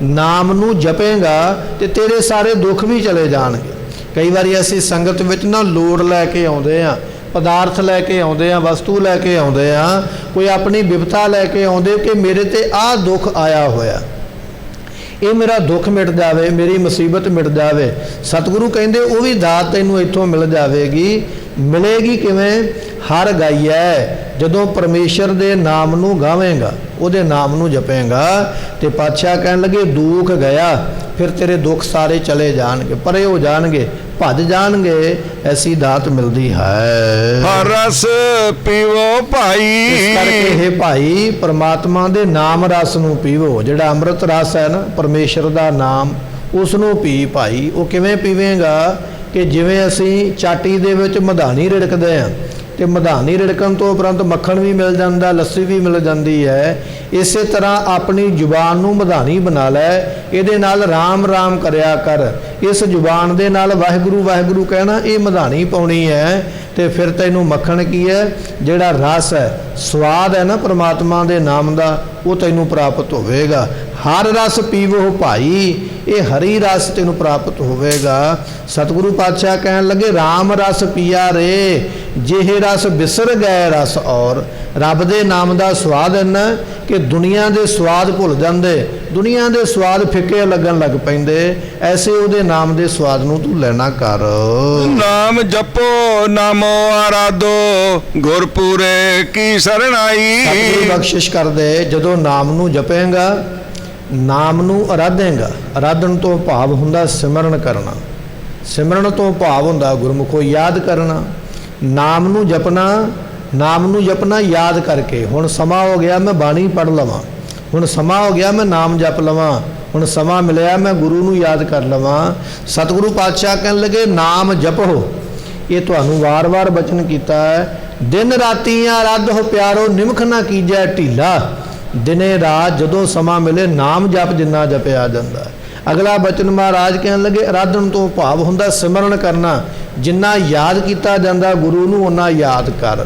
ਨਾਮ ਨੂੰ ਜਪੇਂਗਾ ਤੇ ਤੇਰੇ ਸਾਰੇ ਦੁੱਖ ਵੀ ਚਲੇ ਜਾਣਗੇ। ਕਈ ਵਾਰੀ ਅਸੀਂ ਸੰਗਤ ਵਿੱਚ ਨਾ ਲੋੜ ਲੈ ਕੇ ਆਉਂਦੇ ਆ, ਪਦਾਰਥ ਲੈ ਕੇ ਆਉਂਦੇ ਆ, ਵਸਤੂ ਲੈ ਕੇ ਆਉਂਦੇ ਆ, ਕੋਈ ਆਪਣੀ ਬਿਪਤਾ ਲੈ ਕੇ ਆਉਂਦੇ ਕਿ ਮੇਰੇ ਤੇ ਆਹ ਦੁੱਖ ਆਇਆ ਹੋਇਆ, ਇਹ ਮੇਰਾ ਦੁੱਖ ਮਿਟ ਜਾਵੇ, ਮੇਰੀ ਮੁਸੀਬਤ ਮਿਟ ਜਾਵੇ। ਸਤਿਗੁਰੂ ਕਹਿੰਦੇ ਉਹ ਵੀ ਦਾਤ ਤੈਨੂੰ ਇੱਥੋਂ ਮਿਲ ਜਾਵੇਗੀ। ਮਿਲੇਗੀ ਕਿਵੇਂ? ਹਰ ਗਾਈਐ, ਜਦੋਂ ਪਰਮੇਸ਼ਰ ਦੇ ਨਾਮ ਨੂੰ ਗਾਵੇਂਗਾ, ਉਹਦੇ ਨਾਮ ਨੂੰ ਜਪੇਂਗਾ। ਤੇ ਪਾਤਸ਼ਾਹ ਕਹਿਣ ਲੱਗੇ ਦੁੱਖ ਗਿਆ, ਫਿਰ ਤੇਰੇ ਦੁੱਖ ਸਾਰੇ ਚਲੇ ਜਾਣਗੇ, ਪਰੇ ਹੋ ਜਾਣਗੇ, ਭੱਜ ਜਾਣਗੇ। ਐਸੀ ਦਾਤ ਮਿਲਦੀ ਹੈ। ਹਰ ਰਸ ਪੀਵੋ ਭਾਈ। ਇਸ ਕਰਕੇ हे ਭਾਈ, ਪਰਮਾਤਮਾ ਦੇ ਨਾਮ ਰਸ ਨੂੰ ਪੀਵੋ। ਜਿਹੜਾ ਅੰਮ੍ਰਿਤ ਰਸ ਹੈ ਨਾ, ਪਰਮੇਸ਼ਰ ਦਾ ਨਾਮ, ਉਸ ਨੂੰ ਪੀ ਭਾਈ। ਉਹ ਕਿਵੇਂ ਪੀਵੇਂਗਾ ਕਿ ਜਿਵੇਂ ਅਸੀਂ ਚਾਟੀ ਦੇ ਵਿੱਚ ਮਧਾਣੀ ਰਿੜਕਦੇ ਹਾਂ, ਤੇ ਮਧਾਣੀ ਰਿੜਕਣ ਤੋਂ ਉਪਰੰਤ ਮੱਖਣ ਵੀ ਮਿਲ ਜਾਂਦਾ, ਲੱਸੀ ਵੀ ਮਿਲ ਜਾਂਦੀ ਹੈ। ਇਸੇ ਤਰ੍ਹਾਂ ਆਪਣੀ ਜ਼ੁਬਾਨ ਨੂੰ ਮਧਾਣੀ ਬਣਾ ਲੈ, ਇਹਦੇ ਨਾਲ ਰਾਮ ਰਾਮ ਕਰਿਆ ਕਰ। ਇਸ ਜ਼ੁਬਾਨ ਦੇ ਨਾਲ ਵਾਹਿਗੁਰੂ ਵਾਹਿਗੁਰੂ ਕਹਿਣਾ, ਇਹ ਮਧਾਣੀ ਪਾਉਣੀ ਹੈ, ਤੇ ਫਿਰ ਤੈਨੂੰ ਮੱਖਣ ਕੀ ਹੈ? ਜਿਹੜਾ ਰਸ ਹੈ, ਸਵਾਦ ਹੈ ਨਾ ਪ੍ਰਮਾਤਮਾ ਦੇ ਨਾਮ ਦਾ, ਉਹ ਤੈਨੂੰ ਪ੍ਰਾਪਤ ਹੋਵੇਗਾ। ਹਰ ਰਸ ਪੀਵੋ ਭਾਈ, ਇਹ ਹਰੀ ਰਸ ਤੈਨੂੰ ਪ੍ਰਾਪਤ ਹੋਵੇਗਾ। ਸਤਿਗੁਰੂ ਪਾਤਸ਼ਾਹ ਕਹਿਣ ਲੱਗੇ RAM ਰਸ ਪੀਆ ਰੇ, ਜਿਹੇ ਰਸ ਬਿਸਰ ਗਏ ਰਸ ਔਰ। ਰੱਬ ਦੇ ਨਾਮ ਦਾ ਸਵਾਦ ਇੰਨਾ ਕਿ ਦੁਨੀਆ ਦੇ ਸਵਾਦ ਭੁੱਲ ਜਾਂਦੇ, ਦੁਨੀਆ ਦੇ ਸਵਾਦ ਫਿੱਕੇ ਲੱਗਣ ਲੱਗ ਪੈਂਦੇ। ਐਸੇ ਉਹਦੇ ਨਾਮ ਦੇ ਸਵਾਦ ਨੂੰ ਤੂੰ ਲੈਣਾ ਕਰ। ਨਾਮ ਜਪੋ ਨਾਮੋ ਆਰਾਧੋ, ਗੁਰਪੂਰੇ ਕੀ ਸਰਣਾਈ। ਸਤਿਗੁਰੂ ਬਖਸ਼ਿਸ਼ ਕਰਦੇ, ਜਦੋਂ ਨਾਮ ਨੂੰ ਜਪੇਂਗਾ, ਨਾਮ ਨੂੰ ਅਰਾਧੇਂਗਾ। ਅਰਾਧਨ ਤੋਂ ਭਾਵ ਹੁੰਦਾ ਸਿਮਰਨ ਕਰਨਾ, ਸਿਮਰਨ ਤੋਂ ਭਾਵ ਹੁੰਦਾ ਗੁਰਮੁਖੋ ਯਾਦ ਕਰਨਾ। ਨਾਮ ਨੂੰ ਜਪਣਾ, ਨਾਮ ਨੂੰ ਜਪਣਾ ਯਾਦ ਕਰਕੇ। ਹੁਣ ਸਮਾਂ ਹੋ ਗਿਆ ਮੈਂ ਬਾਣੀ ਪੜ੍ਹ ਲਵਾਂ, ਹੁਣ ਸਮਾਂ ਹੋ ਗਿਆ ਮੈਂ ਨਾਮ ਜਪ ਲਵਾਂ, ਹੁਣ ਸਮਾਂ ਮਿਲਿਆ ਮੈਂ ਗੁਰੂ ਨੂੰ ਯਾਦ ਕਰ ਲਵਾਂ। ਸਤਿਗੁਰੂ ਪਾਤਸ਼ਾਹ ਕਹਿਣ ਲੱਗੇ ਨਾਮ ਜਪੋ। ਇਹ ਤੁਹਾਨੂੰ ਵਾਰ-ਵਾਰ ਬਚਨ ਕੀਤਾ ਹੈ, ਦਿਨ ਰਾਤੀਆਂ ਆਰਾਧੋ ਪਿਆਰੋ, ਨਿਮਖ ਨਾ ਕੀਜੈ ਢੀਲਾ। ਦਿਨੇ ਰਾਤ ਜਦੋਂ ਸਮਾਂ ਮਿਲੇ ਨਾਮ ਜਪ ਜਿੰਨਾ ਜਪਿਆ ਜਾਂਦਾ। ਅਗਲਾ ਬਚਨ ਮਹਾਰਾਜ ਕਹਿਣ ਲੱਗੇ ਆਰਾਧਨ ਤੋਂ ਭਾਵ ਹੁੰਦਾ ਸਿਮਰਨ ਕਰਨਾ। ਜਿੰਨਾ ਯਾਦ ਕੀਤਾ ਜਾਂਦਾ ਗੁਰੂ ਨੂੰ, ਓਨਾ ਯਾਦ ਕਰ।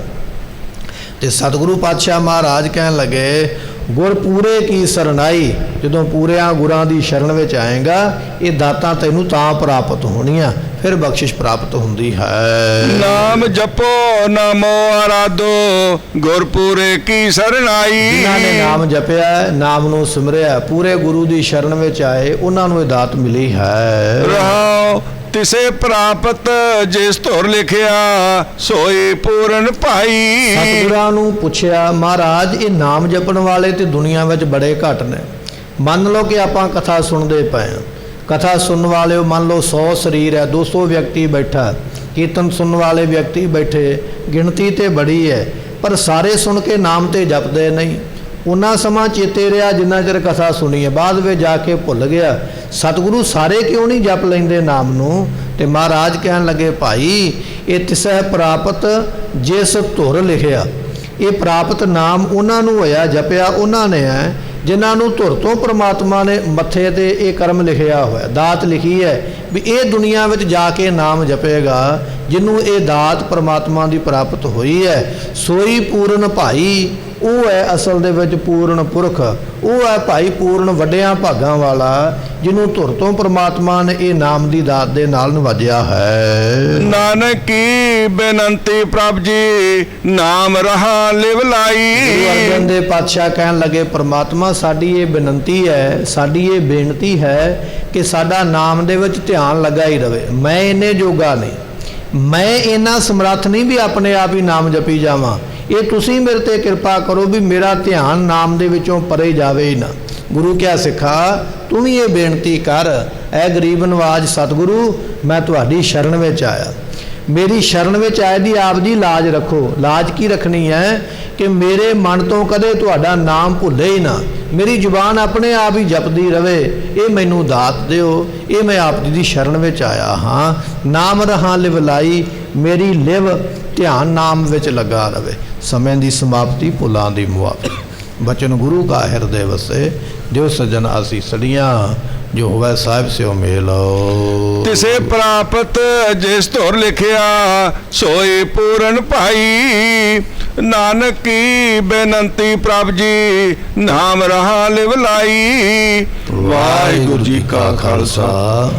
ਤੇ ਸਤਿਗੁਰੂ ਪਾਤਸ਼ਾਹ ਮਹਾਰਾਜ ਕਹਿਣ ਲੱਗੇ ਗੁਰ ਪੂਰੇ ਕੀ ਸਰਨਾਈ। ਜਦੋਂ ਪੂਰਿਆਂ ਗੁਰਾਂ ਦੀ ਸ਼ਰਨ ਵਿੱਚ ਆਏਗਾ, ਇਹ ਦਾਤਾਂ ਤੈਨੂੰ ਤਾਂ ਪ੍ਰਾਪਤ ਹੋਣੀਆਂ, ਫਿਰ ਬਖਸ਼ਿਸ਼ ਪ੍ਰਾਪਤ ਹੁੰਦੀ ਹੈ। ਨਾਮ ਜਪੋ ਨਾਮੋ ਆਰਾਧੋ, ਗੁਰਪੂਰੇ ਕੀ ਸਰਣਾਈ। ਜਿਨ੍ਹਾਂ ਨੇ ਨਾਮ ਜਪਿਆ, ਨਾਮ ਨੂੰ ਸਿਮਰਿਆ, ਪੂਰੇ ਗੁਰੂ ਦੀ ਸ਼ਰਨ ਵਿੱਚ ਆਏ, ਉਹਨਾਂ ਨੂੰ ਇਹ ਦਾਤ ਮਿਲੀ ਹੈ। ਰਹਾਉ ਤਿਸੇ ਪ੍ਰਾਪਤ, ਜਿਸ ਧੁਰ ਲਿਖਿਆ ਸੋਈ ਪੂਰਨ ਭਾਈ। ਸਤਿਗੁਰਾਂ ਨੂੰ ਪੁੱਛਿਆ ਮਹਾਰਾਜ, ਇਹ ਨਾਮ ਜਪਣ ਵਾਲੇ ਤੇ ਦੁਨੀਆ ਵਿੱਚ ਬੜੇ ਘੱਟ ਨੇ। ਮੰਨ ਲਓ ਕਿ ਆਪਾਂ ਕਥਾ ਸੁਣਦੇ ਪਏ ਹਾਂ, ਕਥਾ ਸੁਣਨ ਵਾਲੇ ਮੰਨ ਲਓ 100 ਸਰੀਰ ਹੈ, 200 ਵਿਅਕਤੀ ਬੈਠਾ, ਕੀਰਤਨ ਸੁਣਨ ਵਾਲੇ ਵਿਅਕਤੀ ਬੈਠੇ, ਗਿਣਤੀ ਤੇ ਬੜੀ ਹੈ, ਪਰ ਸਾਰੇ ਸੁਣ ਕੇ ਨਾਮ ਤੇ ਜਪਦੇ ਨਹੀਂ। ਉਹਨਾਂ ਸਮਾਂ ਚੇਤੇ ਰਿਹਾ ਜਿੰਨਾ ਚਿਰ ਕਥਾ ਸੁਣੀ ਹੈ, ਬਾਅਦ ਵਿੱਚ ਜਾ ਕੇ ਭੁੱਲ ਗਿਆ। ਸਤਿਗੁਰੂ ਸਾਰੇ ਕਿਉਂ ਨਹੀਂ ਜਪ ਲੈਂਦੇ ਨਾਮ ਨੂੰ? ਤੇ ਮਹਾਰਾਜ ਕਹਿਣ ਲੱਗੇ ਭਾਈ, ਇਹ ਤਿਸਹਿ ਪ੍ਰਾਪਤ ਜਿਸ ਧੁਰ ਲਿਖਿਆ। ਇਹ ਪ੍ਰਾਪਤ ਨਾਮ ਉਹਨਾਂ ਨੂੰ ਹੋਇਆ, ਜਪਿਆ ਉਹਨਾਂ ਨੇ ਹੈ ਜਿਨ੍ਹਾਂ ਨੂੰ ਧੁਰ ਤੋਂ ਪ੍ਰਮਾਤਮਾ ਨੇ ਮੱਥੇ ਤੇ ਇਹ ਕਰਮ ਲਿਖਿਆ ਹੋਇਆ, ਦਾਤ ਲਿਖੀ ਹੈ ਵੀ ਇਹ ਦੁਨੀਆ ਵਿੱਚ ਜਾ ਕੇ ਨਾਮ ਜਪੇਗਾ। ਜਿਹਨੂੰ ਇਹ ਦਾਤ ਪ੍ਰਮਾਤਮਾ ਦੀ ਪ੍ਰਾਪਤ ਹੋਈ ਹੈ, ਸੋਈ ਪੂਰਨ ਭਾਈ। ਉਹ ਹੈ ਅਸਲ ਦੇ ਵਿੱਚ ਪੂਰਨ ਪੁਰਖ, ਉਹ ਹੈ ਭਾਈ ਪੂਰਨ ਵੱਡਿਆਂ ਭਾਗਾਂ ਵਾਲਾ, ਜਿਹਨੂੰ ਧੁਰ ਤੋਂ ਪ੍ਰਮਾਤਮਾ ਨੇ ਇਹ ਨਾਮ ਦੀ ਦਾਤ ਦੇ ਨਾਲ ਨਵਾਜਿਆ ਹੈ। ਨਾਨਕ ਕੀ ਬੇਨੰਤੀ ਪ੍ਰਭ ਜੀ, ਨਾਮ ਰਹਾ ਲਿਵ ਲਾਈ। ਗੁਰੂ ਅਰਜਨ ਦੇਵ ਪਾਤਸ਼ਾਹ ਕਹਿਣ ਲੱਗੇ ਪ੍ਰਮਾਤਮਾ, ਸਾਡੀ ਇਹ ਬੇਨੰਤੀ ਹੈ, ਸਾਡੀ ਇਹ ਬੇਨਤੀ ਹੈ ਕਿ ਸਾਡਾ ਨਾਮ ਦੇ ਵਿੱਚ ਧਿਆਨ ਲੱਗਾ ਹੀ ਰਵੇ। ਮੈਂ ਇੰਨੇ ਜੋਗਾ ਨਹੀਂ, ਮੈਂ ਇੰਨਾ ਸਮਰੱਥ ਨਹੀਂ ਵੀ ਆਪਣੇ ਆਪ ਹੀ ਨਾਮ ਜਪੀ ਜਾਵਾਂ। ਇਹ ਤੁਸੀਂ ਮੇਰੇ ਤੇ ਕਿਰਪਾ ਕਰੋ ਵੀ ਮੇਰਾ ਧਿਆਨ ਨਾਮ ਦੇ ਵਿੱਚੋਂ ਪਰੇ ਜਾਵੇ ਹੀ ਨਾ। ਗੁਰੂ ਕਿਹਾ ਸਿੱਖਾ ਤੂੰ ਵੀ ਇਹ ਬੇਨਤੀ ਕਰ, ਐ ਗਰੀਬ ਨਵਾਜ ਸਤਿਗੁਰੂ ਮੈਂ ਤੁਹਾਡੀ ਸ਼ਰਨ ਵਿੱਚ ਆਇਆ, ਮੇਰੀ ਸ਼ਰਨ ਵਿੱਚ ਆਏ ਦੀ ਆਪ ਦੀ ਲਾਜ ਰੱਖੋ। ਲਾਜ ਕੀ ਰੱਖਣੀ ਹੈ ਕਿ ਮੇਰੇ ਮਨ ਤੋਂ ਕਦੇ ਤੁਹਾਡਾ ਨਾਮ ਭੁੱਲੇ ਹੀ ਨਾ, ਮੇਰੀ ਜ਼ੁਬਾਨ ਆਪਣੇ ਆਪ ਹੀ ਜਪਦੀ ਰਵੇ। ਇਹ ਮੈਨੂੰ ਦਾਤ ਦਿਓ, ਇਹ ਮੈਂ ਆਪ ਜੀ ਦੀ ਸ਼ਰਨ ਵਿੱਚ ਆਇਆ ਹਾਂ। ਨਾਮ ਰਹਾ ਲਿਵ ਲਾਈ, ਮੇਰੀ ਲਿਵ ਧਿਆਨ ਨਾਮ ਵਿੱਚ ਲੱਗਾ ਰਵੇ। ਸਮੇਂ ਦੀ ਸਮਾਪਤੀ ਭੁੱਲਾਂ ਦੀ ਮੁਆਫੀ। ਬਚਨ ਗੁਰੂ ਕਾ ਹਿਰਦੇ ਵਸੇ, ਦਿਓ ਸਜਣ ਆਸੀਸੜੀਆਂ, ਜੋ ਹੋਵੇ ਸਾਹਿਬ ਸਿਓ ਮੇਲ। ਤਿਸੇ ਪ੍ਰਾਪਤ ਜਿਸ ਧੁਰ ਲਿਖਿਆ, ਸੋਈ ਪੂਰਨ ਭਾਈ। ਨਾਨਕ ਕੀ ਬੇਨੰਤੀ ਪ੍ਰਭ ਜੀ, ਨਾਮ ਰਹਾ ਲਿਵ ਲਾਈ। ਵਾਹਿਗੁਰੂ ਜੀ ਕਾ ਖਾਲਸਾ,